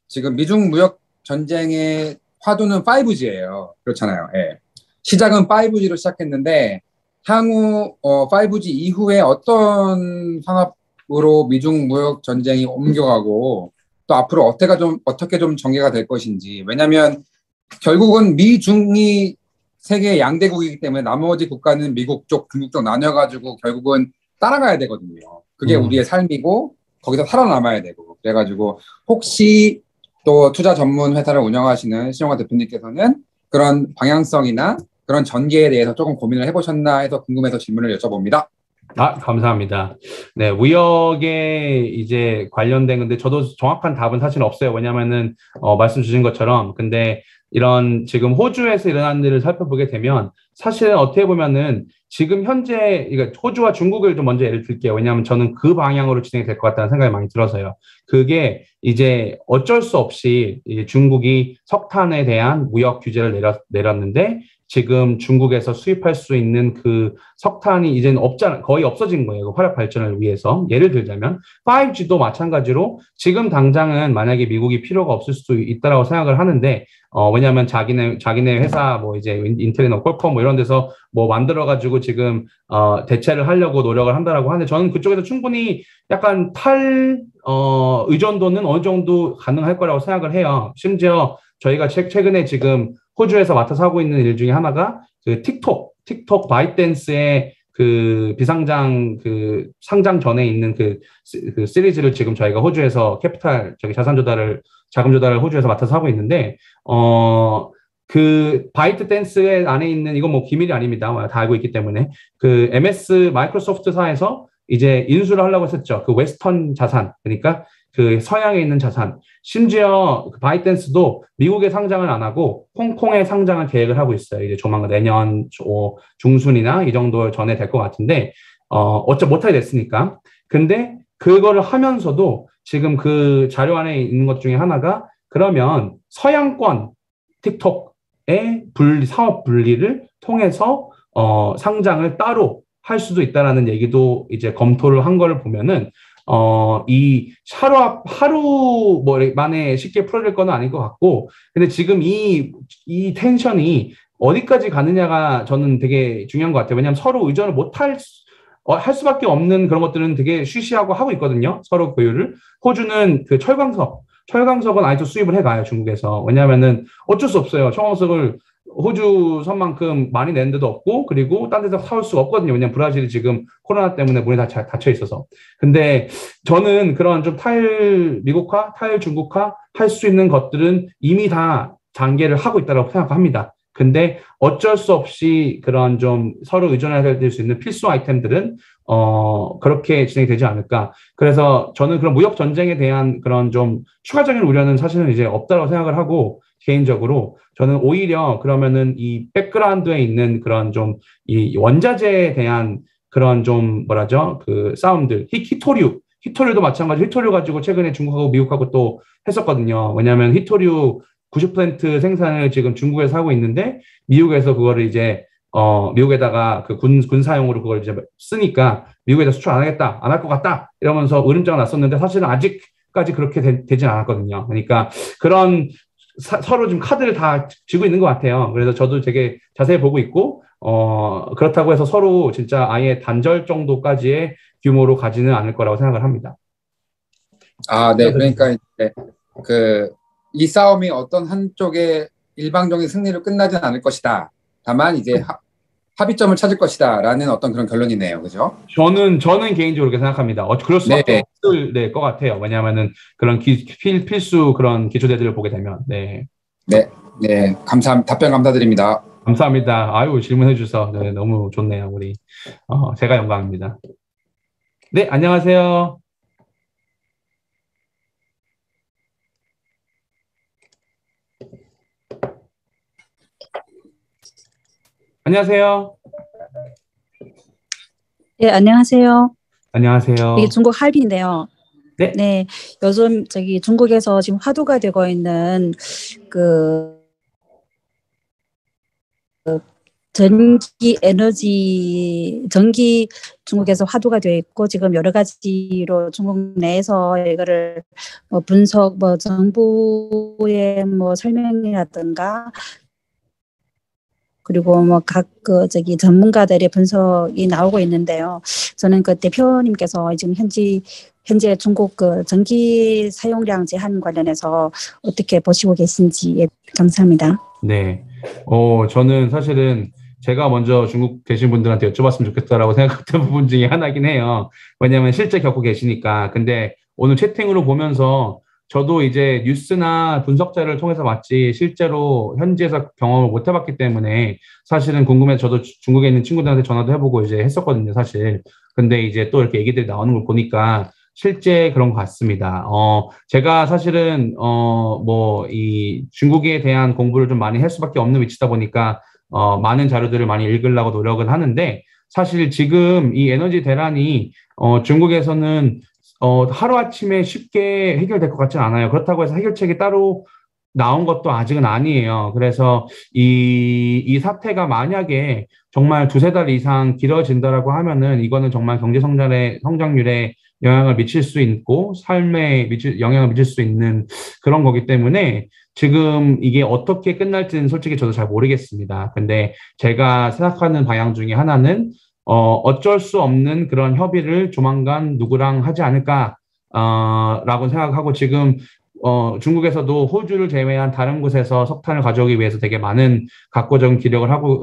지금 미중 무역 전쟁의 화두는 5G예요. 그렇잖아요. 예. 시작은 5G로 시작했는데, 향후 5G 이후에 어떤 상황으로 미중 무역 전쟁이 옮겨가고, 또 앞으로 어떻게 좀 전개가 될 것인지. 왜냐하면 결국은 미중이 세계 양대국이기 때문에 나머지 국가는 미국 쪽, 중국 쪽 나뉘어가지고 결국은 따라가야 되거든요. 그게 우리의 삶이고 거기서 살아남아야 되고. 그래가지고 혹시 또 투자 전문 회사를 운영하시는 신영화 대표님께서는 그런 방향성이나 그런 전개에 대해서 조금 고민을 해보셨나 해서 궁금해서 질문을 여쭤봅니다.
감사합니다. 네, 무역에 이제 관련된 건데 저도 정확한 답은 사실 없어요. 왜냐면은 말씀 주신 것처럼, 근데 이런 지금 호주에서 일어난 일을 살펴보게 되면 사실은 어떻게 보면은 지금 현재 그러니까 호주와 중국을 좀 먼저 예를 들게요. 왜냐하면 저는 그 방향으로 진행이 될 것 같다는 생각이 많이 들어서요. 그게 이제 어쩔 수 없이 이제 중국이 석탄에 대한 무역 규제를 내렸는데 지금 중국에서 수입할 수 있는 그 석탄이 이제는 거의 없어진 거예요. 그 화력 발전을 위해서. 예를 들자면 5G도 마찬가지로 지금 당장은 만약에 미국이 필요가 없을 수도 있다라고 생각을 하는데 왜냐하면 자기네 회사 뭐 이제 인텔이나 퀄컴 뭐 이런 데서 뭐 만들어가지고 지금 대체를 하려고 노력을 한다라고 하는데 저는 그쪽에서 충분히 약간 의존도는 어느 정도 가능할 거라고 생각을 해요. 심지어 저희가 최근에 지금 호주에서 맡아서 하고 있는 일 중에 하나가 그 틱톡 바이트댄스의 그 비상장 그 상장 전에 있는 그 시리즈를 지금 저희가 호주에서 자금 조달을 호주에서 맡아서 하고 있는데 그 바이트 댄스 안에 있는 이건 뭐 기밀이 아닙니다. 다 알고 있기 때문에 그 MS 마이크로소프트사에서 이제 인수를 하려고 했었죠. 그 웨스턴 자산 그러니까 그 서양에 있는 자산 심지어 그 바이트댄스도 미국에 상장을 안 하고 홍콩에 상장을 계획을 하고 있어요. 이제 조만간 내년 중순이나 이 정도 전에 될 것 같은데 못하게 됐으니까. 근데 그거를 하면서도 지금 그 자료 안에 있는 것 중에 하나가 그러면 서양권 틱톡의 사업 분리를 통해서 상장을 따로 할 수도 있다라는 얘기도 이제 검토를 한 거를 보면은 이 하루 만에 쉽게 풀어질 건 아닐 것 같고, 근데 지금 이 텐션이 어디까지 가느냐가 저는 되게 중요한 것 같아요. 왜냐하면 서로 의존을 할 수밖에 없는 그런 것들은 되게 쉬쉬하고 하고 있거든요. 서로 교류를. 호주는 그 철광석은 아직도 수입을 해가요, 중국에서. 왜냐하면은 어쩔 수 없어요. 철광석을 호주 선만큼 많이 내는 데도 없고, 그리고 딴 데서 사올 수가 없거든요. 왜냐면 브라질이 지금 코로나 때문에 문이 다 닫혀 있어서. 근데 저는 그런 좀 미국화, 중국화 할 수 있는 것들은 이미 다 단계를 하고 있다고 생각합니다. 근데 어쩔 수 없이 그런 좀 서로 의존해야 될 수 있는 필수 아이템들은 그렇게 진행이 되지 않을까. 그래서 저는 그런 무역 전쟁에 대한 그런 좀 추가적인 우려는 사실은 이제 없다고 생각을 하고, 개인적으로 저는 오히려 그러면은 이 백그라운드에 있는 그런 좀 이 원자재에 대한 그런 좀 뭐라죠? 그 싸움들, 히토류도 마찬가지. 히토류 가지고 최근에 중국하고 미국하고 또 했었거든요. 왜냐하면 히토류 90% 생산을 지금 중국에서 하고 있는데 미국에서 그거를 이제 미국에다가 그 군사용으로 그걸 이제 쓰니까 미국에다 수출 안 하겠다, 안 할 것 같다 이러면서 으름장을 놨었는데 사실은 아직까지 그렇게 되진 않았거든요. 그러니까 그런 서로 좀 카드를 다 쥐고 있는 것 같아요. 그래서 저도 되게 자세히 보고 있고 그렇다고 해서 서로 진짜 아예 단절 정도까지의 규모로 가지는 않을 거라고 생각을 합니다.
네. 그러니까 이제 이 싸움이 어떤 한쪽의 일방적인 승리로 끝나지는 않을 것이다. 다만 이제 합의점을 찾을 것이다라는 어떤 그런 결론이네요, 그죠? 저는
개인적으로 그렇게 생각합니다. 그럴 수밖에 없을 것 같아요. 왜냐하면은 그런 필수 그런 기초대들을 보게 되면, 네.
답변 감사드립니다.
감사합니다. 아유, 질문해 주셔서 너무 좋네요, 우리. 제가 영광입니다. 네, 안녕하세요. 안녕하세요.
네, 안녕하세요.
안녕하세요.
이게 중국 할빈인데요.
네.
요즘 중국에서 지금 화두가 되고 있는 전기 중국에서 화두가 되어 있고 지금 여러 가지로 중국 내에서 이거를 분석, 정부의 설명이라든가 그리고 각 전문가들의 분석이 나오고 있는데요. 저는 대표님께서 지금 현재 중국 전기 사용량 제한 관련해서 어떻게 보시고 계신지 감사합니다.
네. 저는 사실은 제가 먼저 중국 계신 분들한테 여쭤봤으면 좋겠다라고 생각했던 부분 중에 하나긴 해요. 왜냐하면 실제 겪고 계시니까. 근데 오늘 채팅으로 보면서 저도 이제 뉴스나 분석자를 통해서 봤지 실제로 현지에서 경험을 못 해봤기 때문에 사실은 궁금해서 저도 중국에 있는 친구들한테 전화도 해보고 이제 했었거든요, 사실. 근데 이제 또 이렇게 얘기들이 나오는 걸 보니까 실제 그런 것 같습니다. 제가 사실은, 이 중국에 대한 공부를 좀 많이 할 수밖에 없는 위치다 보니까, 많은 자료들을 많이 읽으려고 노력은 하는데, 사실 지금 이 에너지 대란이, 중국에서는, 하루아침에 쉽게 해결될 것 같지는 않아요. 그렇다고 해서 해결책이 따로 나온 것도 아직은 아니에요. 그래서 이 사태가 만약에 정말 두세 달 이상 길어진다라고 하면은 이거는 정말 경제 성장률에 영향을 미칠 수 있고 삶에 영향을 미칠 수 있는 그런 거기 때문에 지금 이게 어떻게 끝날지는 솔직히 저도 잘 모르겠습니다. 근데 제가 생각하는 방향 중에 하나는 어쩔 수 없는 그런 협의를 조만간 누구랑 하지 않을까 라고 생각하고 지금 중국에서도 호주를 제외한 다른 곳에서 석탄을 가져오기 위해서 되게 많은 각고적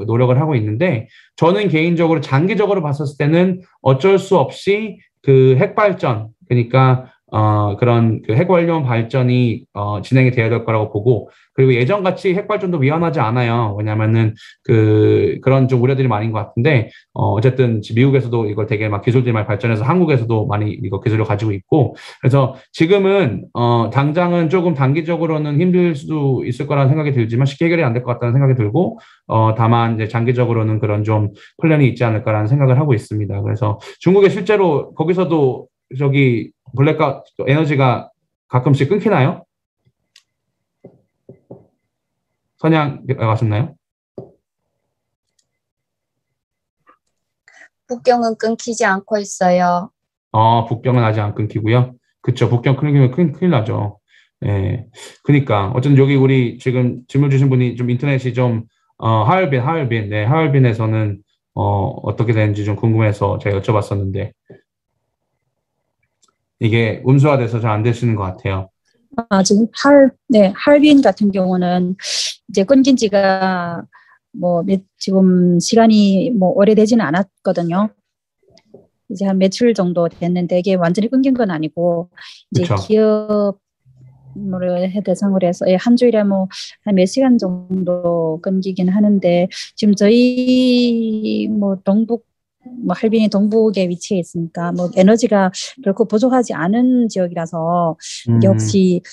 노력을 하고 있는데 저는 개인적으로 장기적으로 봤었을 때는 어쩔 수 없이 그 핵발전, 그러니까 그런 그 핵원료 발전이 진행이 되어야 될 거라고 보고 그리고 예전같이 핵발전도 위험하지 않아요. 왜냐하면은 그런 좀 우려들이 많은 것 같은데 어쨌든 미국에서도 이걸 되게 막 기술들이 많이 발전해서 한국에서도 많이 이거 기술을 가지고 있고 그래서 지금은 당장은 조금 단기적으로는 힘들 수도 있을 거라는 생각이 들지만 쉽게 해결이 안 될 것 같다는 생각이 들고 다만 이제 장기적으로는 그런 좀 플랜이 있지 않을까라는 생각을 하고 있습니다. 그래서 중국에 실제로 거기서도 저기 블랙아웃 에너지가 가끔씩 끊기나요? 선양 가셨나요?
북경은 끊기지 않고 있어요.
북경은 아직 안 끊기고요. 그쵸. 북경 끊기면 큰일 나죠. 예. 그러니까 어쨌든 여기 우리 지금 질문 주신 분이 좀 인터넷이 좀 하얼빈, 네, 하얼빈에서는 어떻게 되는지 좀 궁금해서 제가 여쭤봤었는데 이게 음수화돼서 잘 안 되시는 것 같아요.
지금 하얼빈 같은 경우는 이제 끊긴 지가 지금 시간이 오래되지는 않았거든요. 이제 한 며칠 정도 됐는데 이게 완전히 끊긴 건 아니고 이제
그쵸.
기업을 대상으로 해서 한 주일에 한 몇 시간 정도 끊기긴 하는데 지금 저희 동북 할빈이 동북에 위치해 있으니까 에너지가 결코 부족하지 않은 지역이라서 이게 혹시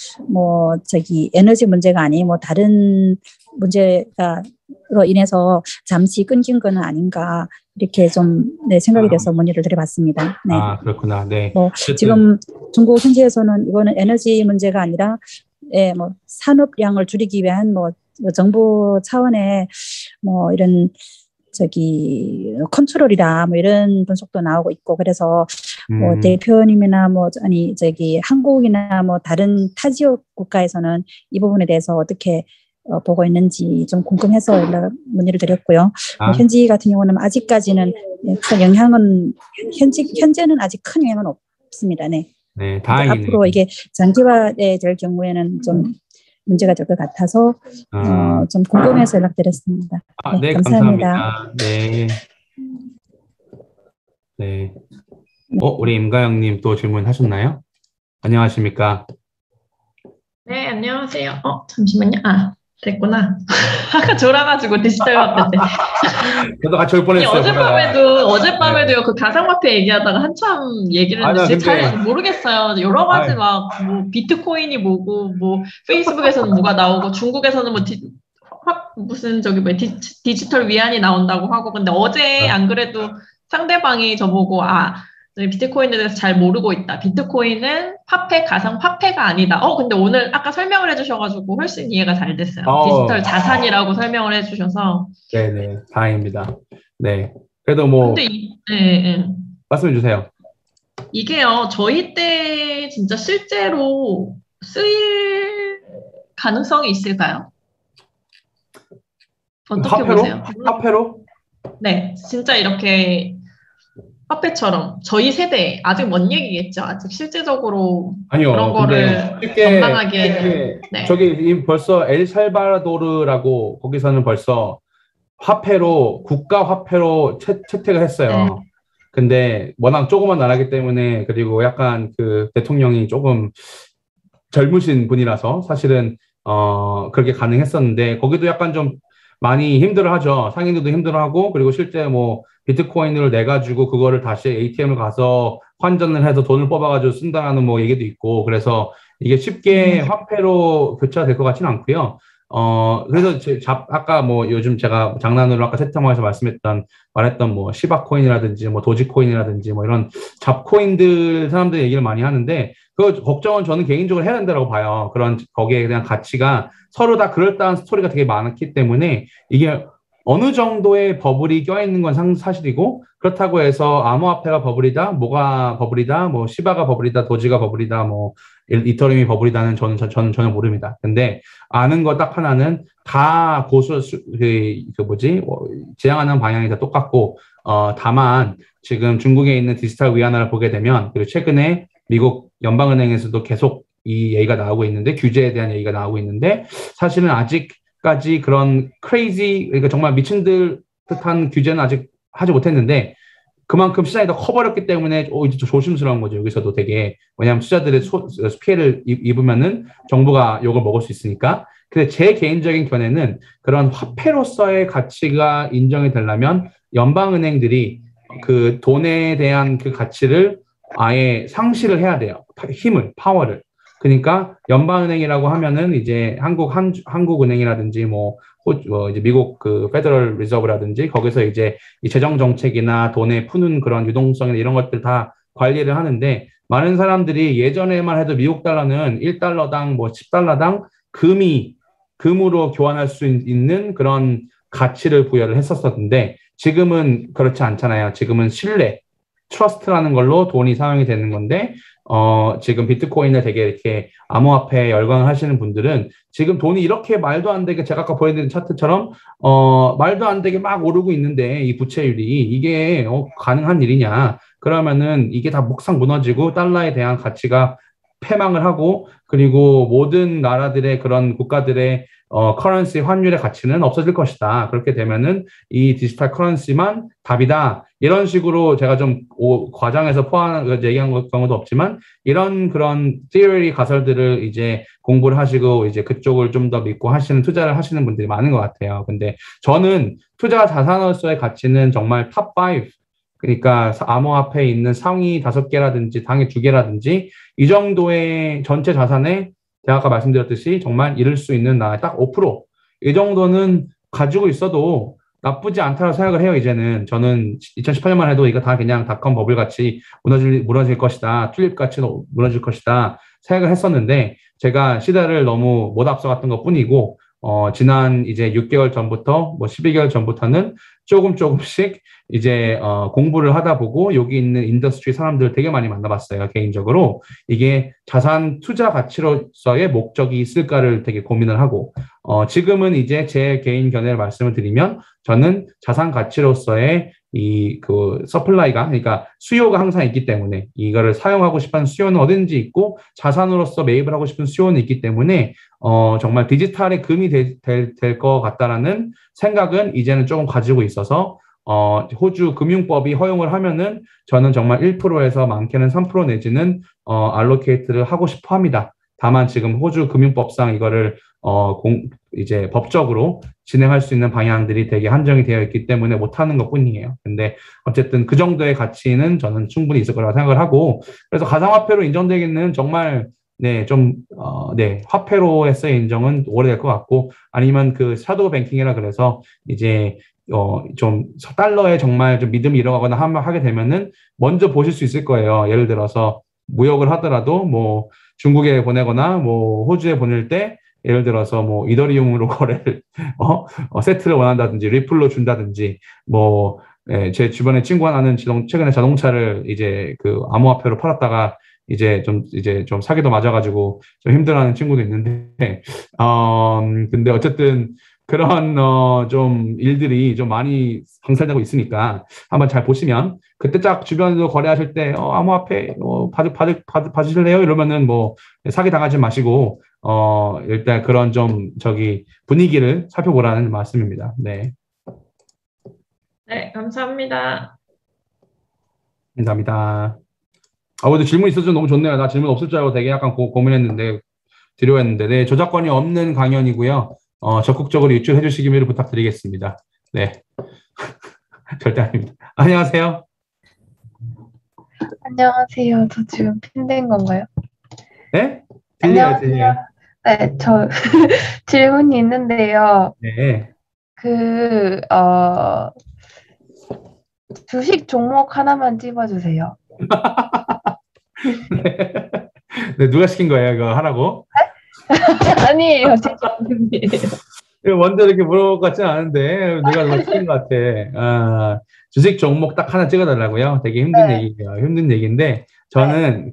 에너지 문제가 아닌 다른 문제가로 인해서 잠시 끊긴 건 아닌가 이렇게 좀 생각이 돼서 문의를 드려봤습니다. 네.
그렇구나. 네.
지금 중국 현지에서는 이거는 에너지 문제가 아니라 산업량을 줄이기 위한 정부 차원의 이런 컨트롤이다 이런 분석도 나오고 있고 그래서 대표님이나 한국이나 다른 타 지역 국가에서는 이 부분에 대해서 어떻게 보고 있는지 좀 궁금해서 문의를 드렸고요. 현지 같은 경우는 아직까지는 영향은 현재는 아직 큰 영향은 없습니다. 네.
네, 다행이네요.
앞으로 이게 장기화될 경우에는 좀 문제가 될 것 같아서 좀 궁금해서 연락드렸습니다.
네, 감사합니다. 네. 네. 우리 임가영님 또 질문하셨나요? 안녕하십니까?
네, 안녕하세요. 잠시만요. 됐구나. 아까 졸아가지고 디지털 화폐 때.
저도 같이 올 뻔했어요.
어젯밤에도요, 그 가상화폐 얘기하다가 한참 얘기를 했는데, 잘 모르겠어요. 여러 가지 비트코인이 뭐고, 페이스북에서는 뭐가 나오고, 중국에서는 디지털 위안이 나온다고 하고, 근데 어제 안 그래도 상대방이 저보고, 비트코인에 대해서 잘 모르고 있다. 비트코인은 가상 화폐가 아니다. 근데 오늘 아까 설명을 해주셔가지고 훨씬 이해가 잘 됐어요. 디지털 자산이라고 설명을 해주셔서.
네네, 다행입니다. 네. 그래도
근데
말씀해 주세요.
이게요, 저희 때 진짜 실제로 쓰일 가능성이 있을까요? 어떻게 보세요?
화폐로?
네, 진짜 이렇게 화폐처럼 저희 세대 아직 먼 얘기겠죠. 아직 실제적으로
아니요,
그런 거를 전망하기에는
저기 벌써 엘살바도르라고 거기서는 벌써 화폐로 국가 화폐로 채택을 했어요. 근데 워낙 조그만 나라기 때문에 그리고 약간 그 대통령이 조금 젊으신 분이라서 사실은 그렇게 가능했었는데 거기도 약간 좀 많이 힘들어하죠. 상인들도 힘들어하고 그리고 실제 비트코인을 내가지고 그거를 다시 ATM을 가서 환전을 해서 돈을 뽑아가지고 쓴다는 뭐 얘기도 있고 그래서 이게 쉽게 화폐로 교체가 될 것 같지는 않고요. 그래서 아까 뭐 요즘 제가 장난으로 아까 채팅방에서 말했던 뭐 시바코인이라든지 뭐 도지코인이라든지 뭐 이런 잡코인들 사람들이 얘기를 많이 하는데 그 걱정은 저는 개인적으로 해야 된다고 봐요. 거기에 그냥 가치가 서로 다 그럴듯한 스토리가 되게 많기 때문에 이게 어느 정도의 버블이 껴있는 건 사실이고 그렇다고 해서 암호화폐가 버블이다, 뭐가 버블이다, 뭐 시바가 버블이다, 도지가 버블이다, 뭐 이더리움이 버블이다는 저는 전혀 모릅니다. 근데 아는 거 딱 하나는 다 지향하는 방향이 다 똑같고 다만 지금 중국에 있는 디지털 위안화를 보게 되면 그리고 최근에 미국 연방은행에서도 계속 이 얘기가 나오고 있는데 규제에 대한 얘기가 나오고 있는데 사실은 아직까지 그런 그러니까 정말 미친 듯한 규제는 아직 하지 못했는데 그만큼 시장이 더 커버렸기 때문에 이제 좀 조심스러운 거죠. 여기서도 되게 왜냐하면 투자들의 피해를 입으면은 정부가 욕을 먹을 수 있으니까. 근데 제 개인적인 견해는 그런 화폐로서의 가치가 인정이 되려면 연방은행들이 그 돈에 대한 그 가치를 아예 상실을 해야 돼요. 파워를. 그러니까 연방은행이라고 하면은 이제 한국은행이라든지 이제 미국 그 페더럴 리저브라든지 거기서 이제 이 재정 정책이나 돈에 푸는 그런 유동성이나 이런 것들 다 관리를 하는데 많은 사람들이 예전에만 해도 미국 달러는 1달러당 뭐 10달러당 금으로 교환할 수 있는 그런 가치를 부여를 했었었는데 지금은 그렇지 않잖아요. 지금은 신뢰, 트러스트라는 걸로 돈이 사용이 되는 건데 지금 비트코인을 되게 이렇게 암호화폐에 열광을 하시는 분들은 지금 돈이 이렇게 말도 안 되게 제가 아까 보여드린 차트처럼 말도 안 되게 막 오르고 있는데 이 부채율이 이게 가능한 일이냐 그러면은 이게 다 목상 무너지고 달러에 대한 가치가 패망을 하고 그리고 모든 나라들의 그런 국가들의 커런시 환율의 가치는 없어질 것이다. 그렇게 되면은 이 디지털 커런시만 답이다. 이런 식으로 제가 좀 과장해서 얘기한 경우도 없지만 이런 그런 theory 가설들을 이제 공부를 하시고 이제 그쪽을 좀 더 믿고 투자를 하시는 분들이 많은 것 같아요. 근데 저는 투자 자산으로서의 가치는 정말 탑 5. 그러니까 암호화폐에 있는 상위 5개라든지 상위 2개라든지 이 정도의 전체 자산에 제가 아까 말씀드렸듯이 정말 잃을 수 있는 딱 5%. 이 정도는 가지고 있어도 나쁘지 않다고 생각을 해요, 이제는. 저는 2018년만 해도 이거 다 그냥 닷컴 버블 같이 무너질 것이다. 튤립 같이 무너질 것이다. 생각을 했었는데 제가 시대를 너무 못 앞서갔던 것 뿐이고 지난 이제 6개월 전부터 12개월 전부터는 조금씩 이제 공부를 하다 보고 여기 있는 인더스트리 사람들을 되게 많이 만나봤어요. 개인적으로 이게 자산 투자 가치로서의 목적이 있을까를 되게 고민을 하고 지금은 이제 제 개인 견해를 말씀을 드리면 저는 자산 가치로서의 그 서플라이가 그러니까 수요가 항상 있기 때문에 이거를 사용하고 싶은 수요는 어딘지 있고 자산으로서 매입을 하고 싶은 수요는 있기 때문에 정말 디지털의 금이 될 것 같다라는 생각은 이제는 조금 가지고 있어서 호주 금융법이 허용을 하면은 저는 정말 1%에서 많게는 3% 내지는 알로케이트를 하고 싶어 합니다. 다만 지금 호주 금융법상 이거를 이제 법적으로 진행할 수 있는 방향들이 되게 한정이 되어 있기 때문에 못하는 것 뿐이에요. 근데 어쨌든 그 정도의 가치는 저는 충분히 있을 거라고 생각을 하고 그래서 가상화폐로 인정되기는 정말 화폐로에서의 인정은 오래될 것 같고 아니면 그 샤도우 뱅킹이라 그래서 이제 좀 달러에 정말 좀 믿음이 잃어가거나 하게 되면은 먼저 보실 수 있을 거예요. 예를 들어서 무역을 하더라도 뭐 중국에 보내거나 뭐 호주에 보낼 때 예를 들어서 뭐 이더리움으로 거래를 세트를 원한다든지 리플로 준다든지 제 주변에 친구 하나는 최근에 자동차를 이제 그 암호화폐로 팔았다가 이제 좀 사기도 맞아가지고 좀 힘들어하는 친구도 있는데 근데 어쨌든 그런 좀 일들이 좀 많이 방사되고 있으니까 한번 잘 보시면 그때 딱 주변에서 거래하실 때 암호화폐 받으실래요? 이러면은 사기 당하지 마시고 일단 그런 좀 분위기를 살펴보라는 말씀입니다. 네.
네, 감사합니다.
감사합니다. 그래도 질문 있어서 너무 좋네요. 나 질문 없을 줄 알고 되게 약간 고민했는데 드려야 했는데 네, 저작권이 없는 강연이고요. 적극적으로 유출해 주시기를 부탁드리겠습니다. 네. 절대 아닙니다. 안녕하세요.
안녕하세요. 저 지금 핀된 건가요?
네? 들려요, 들려요.
네, 저 질문이 있는데요.
네.
주식 종목 하나만 찝어주세요.
네, 누가 시킨 거예요, 이거 하라고?
아니에요, 제 질문이에요.
먼저 이렇게 물어볼 것 같지는 않은데, 누가 시킨 것 같아. 아, 주식 종목 딱 하나 찍어달라고요? 되게 힘든 얘기예요. 힘든 얘기인데, 저는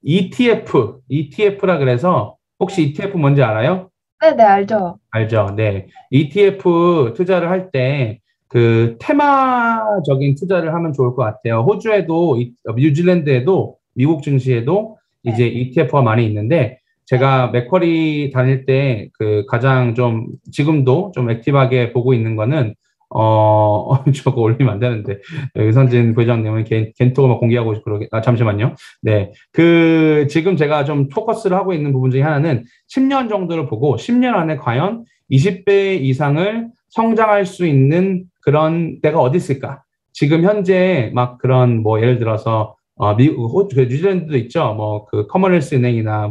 ETF라 그래서, 혹시 ETF 뭔지 알아요?
네, 알죠.
알죠. 네. ETF 투자를 할 때, 테마적인 투자를 하면 좋을 것 같아요. 호주에도, 뉴질랜드에도, 미국 증시에도 이제 ETF가 많이 있는데, 제가 맥쿼리 다닐 때 가장 지금도 좀 액티브하게 보고 있는 거는, 저거 올리면 안 되는데, 유선진 부회장님은 겐톡을 막 공개하고 잠시만요. 네. 지금 제가 좀 포커스를 하고 있는 부분 중에 하나는 10년 정도를 보고 10년 안에 과연 20배 이상을 성장할 수 있는 그런 데가 어디 있을까? 지금 현재 막 그런 예를 들어서 뉴질랜드도 있죠. 커먼웰스 은행이나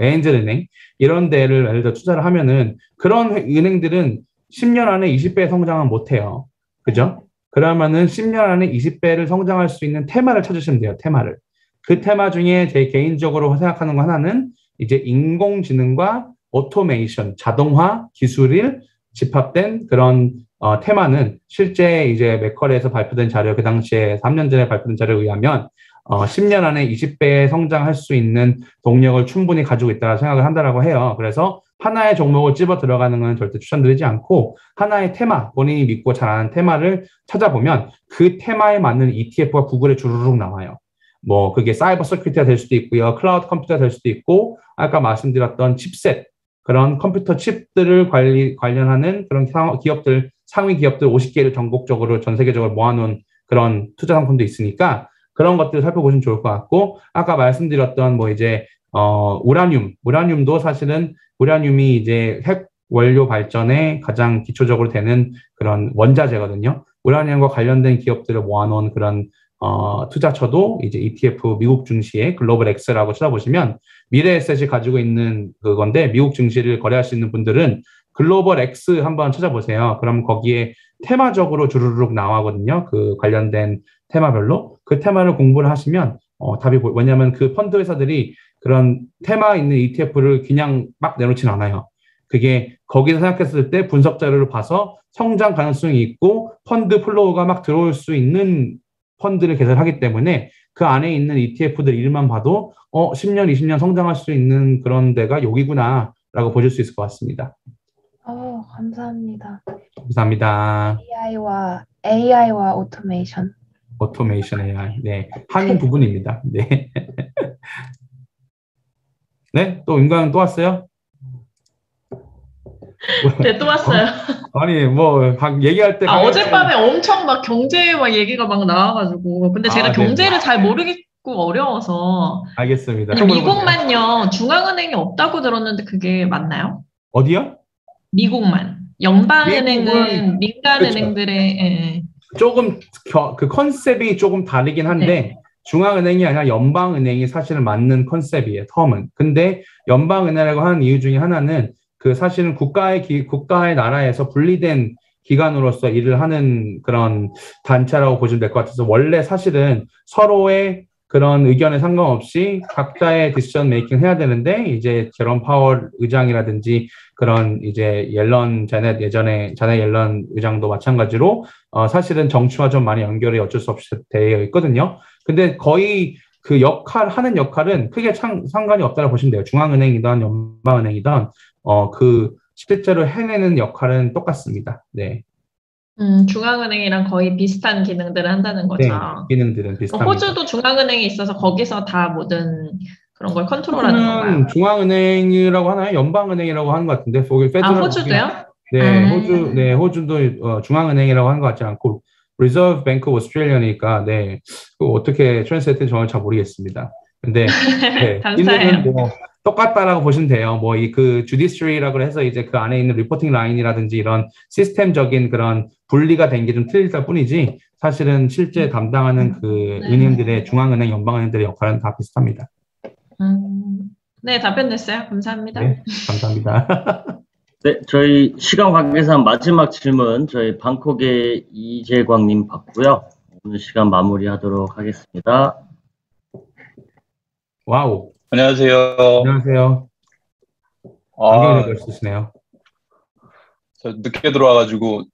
에인즐 은행 이런 데를 예를 들어 투자를 하면은 그런 은행들은 10년 안에 20배 성장은 못 해요. 그죠? 그러면은 10년 안에 20배를 성장할 수 있는 테마를 찾으시면 돼요. 테마를. 그 테마 중에 제 개인적으로 생각하는 거 하나는 이제 인공지능과 오토메이션, 자동화 기술을 집합된 그런 테마는 실제 이제 맥쿼리에서 발표된 자료, 그 당시에 3년 전에 발표된 자료에 의하면 10년 안에 20배 성장할 수 있는 동력을 충분히 가지고 있다고 생각을 한다라고 해요. 그래서 하나의 종목을 집어 들어가는 건 절대 추천드리지 않고 하나의 테마, 본인이 믿고 잘 아는 테마를 찾아보면 그 테마에 맞는 ETF가 구글에 주르륵 나와요. 그게 사이버 서큐리티가 될 수도 있고요. 클라우드 컴퓨터가 될 수도 있고 아까 말씀드렸던 칩셋, 그런 컴퓨터 칩들을 관련하는 그런 기업들, 상위 기업들 50개를 전국적으로 전 세계적으로 모아놓은 그런 투자 상품도 있으니까 그런 것들을 살펴보시면 좋을 것 같고 아까 말씀드렸던 우라늄도 사실은 우라늄이 이제 핵 원료 발전에 가장 기초적으로 되는 그런 원자재거든요. 우라늄과 관련된 기업들을 모아놓은 그런 투자처도 이제 ETF 미국 증시의 글로벌 X라고 찾아보시면 미래에셋이 가지고 있는 그건데 미국 증시를 거래할 수 있는 분들은 글로벌 X 한번 찾아보세요. 그럼 거기에 테마적으로 주르륵 나와거든요. 그 관련된 테마별로 그 테마를 공부를 하시면 답이 왜냐하면 그 펀드 회사들이 그런 테마 있는 ETF를 그냥 막 내놓지는 않아요. 그게 거기서 생각했을 때 분석 자료를 봐서 성장 가능성이 있고 펀드 플로우가 막 들어올 수 있는 펀드를 개설하기 때문에 그 안에 있는 ETF들 이름만 봐도 10년, 20년 성장할 수 있는 그런 데가 여기구나 라고 보실 수 있을 것 같습니다.
감사합니다.
감사합니다.
AI와 오토메이션.
오토메이션 AI. 네. 한 부분입니다. 네. 네? 또 윤광 또 왔어요?
네, 또 왔어요.
아니, 얘기할 때.
어젯밤에 엄청 막 경제 얘기가 막 나와가지고. 근데 제가 경제를 잘 모르겠고 어려워서.
알겠습니다.
아니, 미국만요, 중앙은행이 없다고 들었는데 그게 맞나요?
어디요?
미국만. 연방은행은 민간은행들의.
조금 그 컨셉이 조금 다르긴 한데 네. 중앙은행이 아니라 연방은행이 사실은 맞는 컨셉이에요. 텀은. 근데 연방은행이라고 하는 이유 중에 하나는 그 사실은 국가의 나라에서 분리된 기관으로서 일을 하는 그런 단체라고 보시면 될 것 같아서 원래 사실은 서로의 그런 의견에 상관없이 각자의 디시전 메이킹 해야 되는데 이제 제롬 파월 의장이라든지 그런 이제 자넷 옐런 의장도 마찬가지로 사실은 정치와 좀 많이 연결이 어쩔 수 없이 되어 있거든요. 근데 거의 그 하는 역할은 크게 상관이 없다고 보시면 돼요. 중앙은행이든 연방은행이든 그 실제로 해내는 역할은 똑같습니다. 네.
중앙은행이랑 거의 비슷한 기능들을 한다는 거죠.
네, 기능들은 비슷합니다.
호주도 중앙은행이 있어서 거기서 다 모든 그런 걸 컨트롤하는 건가요?
중앙은행이라고 하나요? 연방은행이라고 하는 것 같은데,
호주도요?
네, 호주도 중앙은행이라고 하는 것 같지 않고 Reserve Bank of Australia니까 어떻게 트랜스레이트 정확히 잘 모르겠습니다. 근데
감사해요.
똑같다라고 보시면 돼요. 뭐 이 그 judiciary라고 해서 이제 그 안에 있는 리포팅 라인이라든지 이런 시스템적인 그런 분리가 된 게 좀 틀릴 뿐이지 사실은 실제 담당하는 그 은행들의 중앙은행, 연방은행들의 역할은 다 비슷합니다.
네, 답변 됐어요. 감사합니다.
네, 감사합니다.
네, 저희 시간 관계상 마지막 질문 저희 방콕의 이재광님 받고요. 오늘 시간 마무리하도록 하겠습니다.
와우.
안녕하세요.
안녕하세요. 안경이 되고 있으시네요.
저 늦게 들어와가지고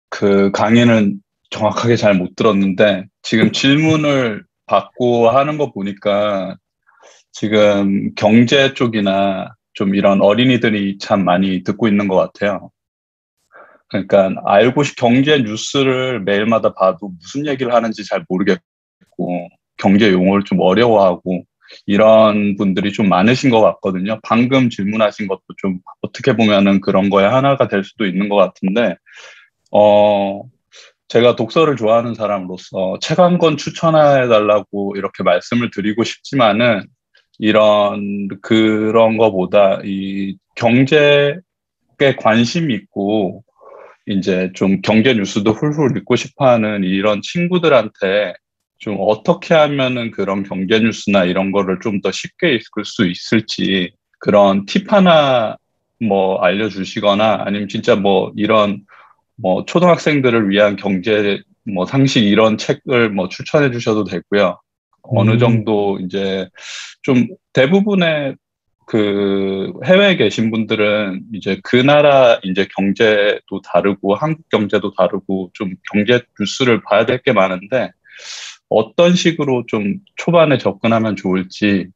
그 강의는 정확하게 잘 못 들었는데 지금 질문을 받고 하는 거 보니까 지금 경제 쪽이나 좀 이런 어린이들이 참 많이 듣고 있는 것 같아요. 그러니까 경제 뉴스를 매일마다 봐도 무슨 얘기를 하는지 잘 모르겠고 경제 용어를 좀 어려워하고 이런 분들이 좀 많으신 것 같거든요. 방금 질문하신 것도 좀 어떻게 보면은 그런 거에 하나가 될 수도 있는 것 같은데 제가 독서를 좋아하는 사람으로서 책 한 권 추천해 달라고 이렇게 말씀을 드리고 싶지만은 그런 거보다 이 경제에 관심이 있고 이제 좀 경제 뉴스도 훌훌 읽고 싶어 하는 이런 친구들한테 좀 어떻게 하면은 그런 경제 뉴스나 이런 거를 좀 더 쉽게 읽을 수 있을지 그런 팁 하나 뭐 알려주시거나 아니면 진짜 뭐 이런 뭐 초등학생들을 위한 경제 뭐 상식 이런 책을 뭐 추천해 주셔도 되고요. 어느 정도 이제 좀 대부분의 그 해외에 계신 분들은 이제 그 나라 이제 경제도 다르고 한국 경제도 다르고 좀 경제 뉴스를 봐야 될 게 많은데 어떤 식으로 좀 초반에 접근하면 좋을지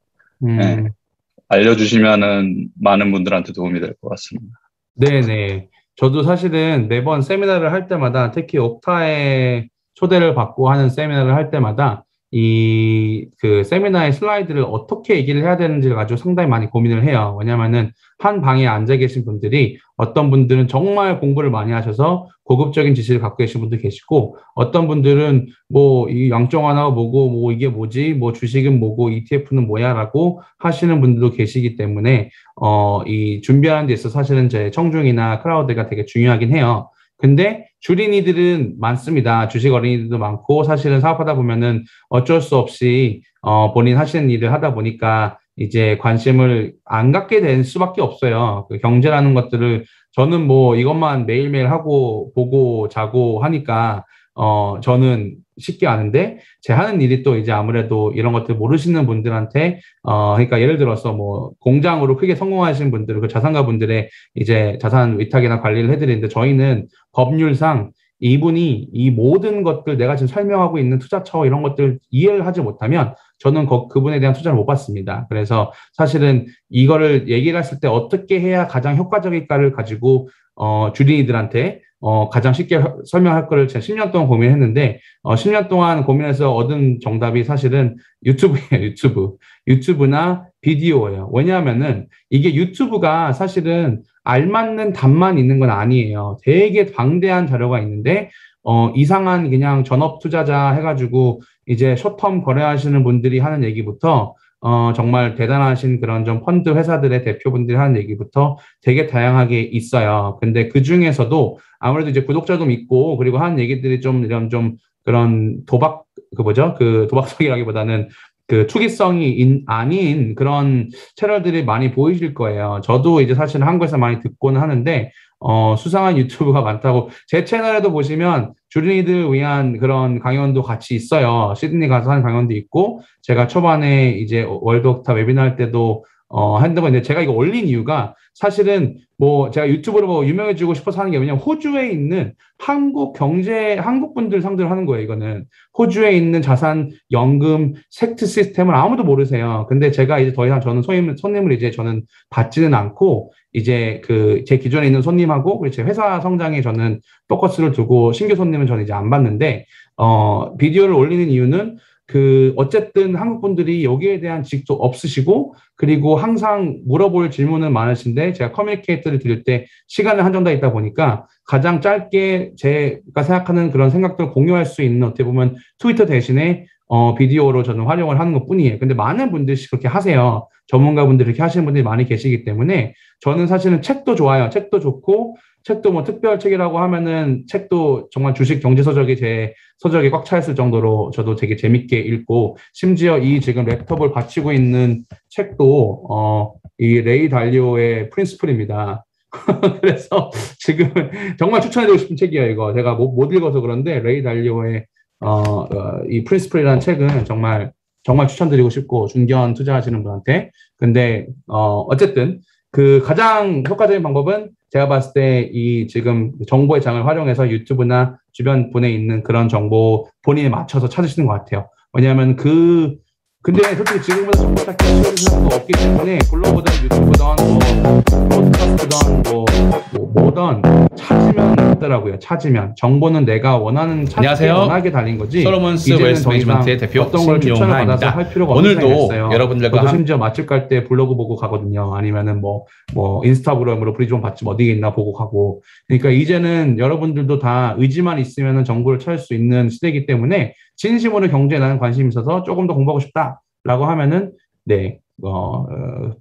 알려주시면은 많은 분들한테 도움이 될 것 같습니다.
네네. 저도 사실은 매번 세미나를 할 때마다 특히 옥타에 초대를 받고 하는 세미나를 할 때마다 그 세미나의 슬라이드를 어떻게 얘기를 해야 되는지를 가지고 상당히 많이 고민을 해요. 왜냐면은 한 방에 앉아 계신 분들이 어떤 분들은 정말 공부를 많이 하셔서 고급적인 지식을 갖고 계신 분도 계시고 어떤 분들은 뭐 이 양쪽하나 뭐고 뭐 이게 뭐지 뭐 주식은 뭐고 ETF는 뭐야라고 하시는 분들도 계시기 때문에 이 준비하는 데 있어서 사실은 제 청중이나 크라우드가 되게 중요하긴 해요. 근데 주린이들은 많습니다. 주식 어린이들도 많고 사실은 사업하다 보면은 어쩔 수 없이 본인 하시는 일을 하다 보니까 이제 관심을 안 갖게 될 수밖에 없어요. 그 경제라는 것들을 저는 뭐 이것만 매일매일 하고 보고 자고 하니까 저는 쉽게 아는데 제 하는 일이 또 이제 아무래도 이런 것들 모르시는 분들한테 그러니까 예를 들어서 뭐 공장으로 크게 성공하신 분들 그 자산가 분들의 이제 자산 위탁이나 관리를 해드리는데 저희는 법률상 이분이 이 모든 것들 내가 지금 설명하고 있는 투자처 이런 것들 이해를 하지 못하면 저는 그분에 대한 투자를 못 받습니다. 그래서 사실은 이거를 얘기를 했을 때 어떻게 해야 가장 효과적일까를 가지고 주린이들한테 가장 쉽게 설명할 거를 제가 10년 동안 고민했는데 10년 동안 고민해서 얻은 정답이 사실은 유튜브예요. 유튜브나 비디오예요. 왜냐하면은 이게 유튜브가 사실은 알맞는 답만 있는 건 아니에요. 되게 방대한 자료가 있는데 이상한 그냥 전업 투자자 해가지고 이제 숏텀 거래하시는 분들이 하는 얘기부터 정말 대단하신 그런 좀 펀드 회사들의 대표분들이 하는 얘기부터 되게 다양하게 있어요. 근데 그 중에서도 아무래도 이제 구독자도 있고 그리고 하는 얘기들이 좀 이런 좀 그런 도박성이라기보다는 그 투기성이 아닌 그런 채널들이 많이 보이실 거예요. 저도 이제 사실 한국에서 많이 듣고는 하는데 수상한 유튜브가 많다고 제 채널에도 보시면 주린이들 위한 그런 강연도 같이 있어요. 시드니 가서 하는 강연도 있고 제가 초반에 이제 월드 옥타 웨비나 할 때도 핸드폰인데 제가 이거 올린 이유가 사실은 뭐 제가 유튜브로 뭐 유명해지고 싶어서 하는 게 왜냐면 호주에 있는 한국 분들 상대로 하는 거예요. 이거는 호주에 있는 자산 연금 섹트 시스템을 아무도 모르세요. 근데 제가 이제 더 이상 저는 손님을 이제 저는 받지는 않고 이제 제 기존에 있는 손님하고 그리고 제 회사 성장에 저는 포커스를 두고 신규 손님은 저는 이제 안 받는데 비디오를 올리는 이유는 어쨌든 한국 분들이 여기에 대한 지식도 없으시고, 그리고 항상 물어볼 질문은 많으신데, 제가 커뮤니케이터를 드릴 때 시간을 한정돼 있다 보니까 가장 짧게 제가 생각하는 그런 생각들을 공유할 수 있는 어떻게 보면 트위터 대신에 비디오로 저는 활용을 하는 것 뿐이에요. 근데 많은 분들이 그렇게 하세요. 전문가분들이 그렇게 하시는 분들이 많이 계시기 때문에 저는 사실은 책도 좋아요. 책도 좋고, 책도 뭐 특별 책이라고 하면은 책도 정말 주식 경제 서적이 제 서적이 꽉 차 있을 정도로 저도 되게 재밌게 읽고, 심지어 이 지금 랩톱을 받치고 있는 책도, 이 레이 달리오의 프린스플입니다. 그래서 지금 정말 추천해드리고 싶은 책이에요, 이거. 제가 못 읽어서 그런데, 레이 달리오의 이 프린스플이라는 책은 정말 추천드리고 싶고, 중견 투자하시는 분한테. 근데, 어쨌든, 그 가장 효과적인 방법은 제가 봤을 때 이 지금 정보의 장을 활용해서 유튜브나 주변 분에 있는 그런 정보 본인에 맞춰서 찾으시는 것 같아요. 왜냐하면 근데 솔직히 지금보다 정보 찾기 쉬운 거 없기 때문에 블로그든 유튜브든 포드캐스트든 뭐든 찾으면 있더라고요. 찾으면 정보는 내가 원하는 찾기 원하게 달린 거지.
솔로몬스 웨ल्스 매니지먼트의 대표
어떤 걸 추천을 받아서 할 필요가 없는
오늘도 여러분들과
저도 심지어 맛집 갈 때 블로그 보고 가거든요. 아니면은 뭐 인스타그램으로 브리즈번 맛집 어디에 있나 보고 가고. 그러니까 이제는 여러분들도 다 의지만 있으면은 정보를 찾을 수 있는 시대이기 때문에 진심으로 경제에 나는 관심이 있어서 조금 더 공부하고 싶다라고 하면은 네,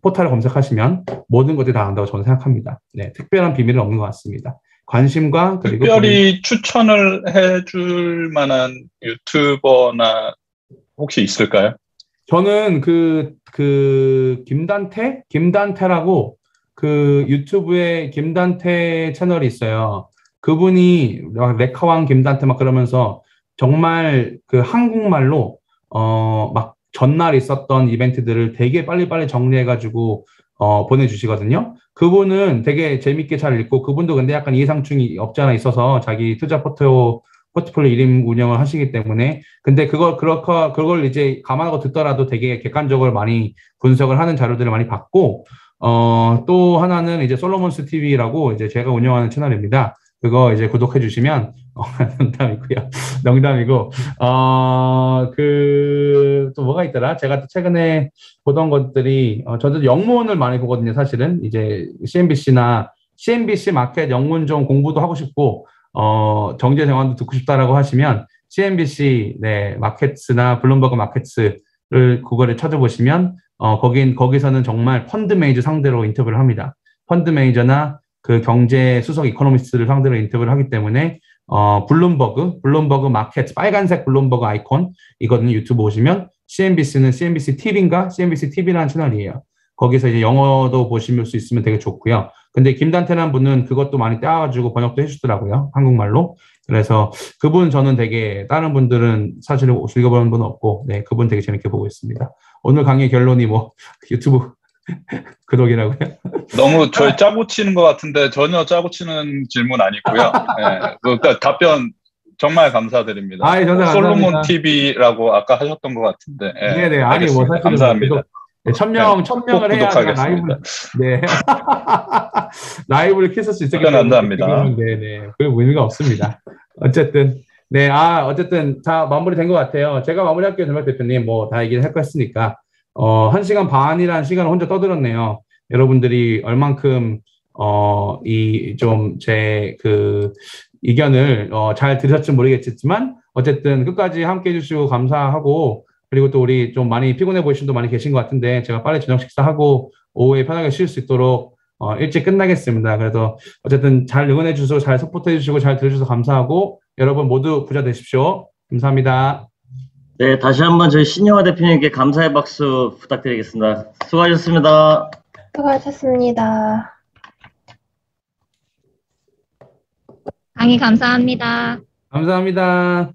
포털을 검색하시면 모든 것들이 다 안다고 저는 생각합니다. 네, 특별한 비밀은 없는 것 같습니다. 관심과 그리고
특별히 추천을 해줄 만한 유튜버나 혹시 있을까요?
저는 김단태라고 그 유튜브에 김단태 채널이 있어요. 그분이 레카왕 김단태 막 그러면서 정말 그 한국말로 막 전날 있었던 이벤트들을 되게 빨리빨리 정리해가지고 보내주시거든요. 그분은 되게 재밌게 잘 읽고, 그분도 근데 약간 이해상충이 없지 않아 있어서 자기 투자 포트폴리오 이름 운영을 하시기 때문에, 근데 그걸 이제 감안하고 듣더라도 되게 객관적으로 많이 분석을 하는 자료들을 많이 받고, 또 하나는 이제 솔로몬스 TV라고 이제 제가 운영하는 채널입니다. 그거 이제 구독해 주시면, 농담이고요. 농담이고, 또 뭐가 있더라? 제가 또 최근에 보던 것들이, 저도 영문을 많이 보거든요, 사실은. 이제 CNBC 마켓 영문 좀 공부도 하고 싶고, 경제 정황도 듣고 싶다라고 하시면, CNBC, 네, 마켓스나 블룸버그 마켓스를 그거를 찾아보시면, 거기서는 정말 펀드 매니저 상대로 인터뷰를 합니다. 펀드 매니저나 그 경제 수석 이코노미스트를 상대로 인터뷰를 하기 때문에, 블룸버그 마켓, 빨간색 블룸버그 아이콘, 이거는 유튜브 보시면, CNBC는 CNBC TV인가? CNBC TV라는 채널이에요. 거기서 이제 영어도 보실 수 있으면 되게 좋고요. 근데 김단태라는 분은 그것도 많이 떼어가지고 번역도 해주더라고요. 한국말로. 그래서 그분 저는 되게, 다른 분들은 사실 읽어보는 분은 없고, 네, 그분 되게 재밌게 보고 있습니다. 오늘 강의 결론이 유튜브 구독이라고요?
너무 저희 짜고 치는 것 같은데 전혀 짜고 치는 질문 아니고요. 네, 그러니까 답변 정말 감사드립니다. 솔로몬 TV라고 아까 하셨던 것 같은데.
네네. 아니 사실
감사합니다.
네, 천명을 해야
구독하겠습니다.
네. 라이브를 켰을 수 있기 때문에.
감사합니다.
네네. 그 의미가 없습니다. 어쨌든. 네, 어쨌든 다 마무리된 것 같아요. 제가 마무리할게요, 전박 대표님. 다 얘기를 할 거 했으니까. 1시간 반이라는 시간을 혼자 떠들었네요. 여러분들이 얼만큼, 제 의견을, 잘 들으셨지 모르겠지만, 어쨌든 끝까지 함께 해주시고 감사하고, 그리고 또 우리 좀 많이 피곤해 보이신 분도 많이 계신 것 같은데, 제가 빨리 저녁 식사하고, 오후에 편하게 쉴 수 있도록, 일찍 끝나겠습니다. 그래서 어쨌든 잘 응원해 주시고, 잘 서포트해 주시고, 잘 들어주셔서 감사하고, 여러분 모두 부자 되십시오. 감사합니다.
네, 다시 한번 저희 신영화 대표님께 감사의 박수 부탁드리겠습니다. 수고하셨습니다.
수고하셨습니다.
강의 감사합니다.
감사합니다.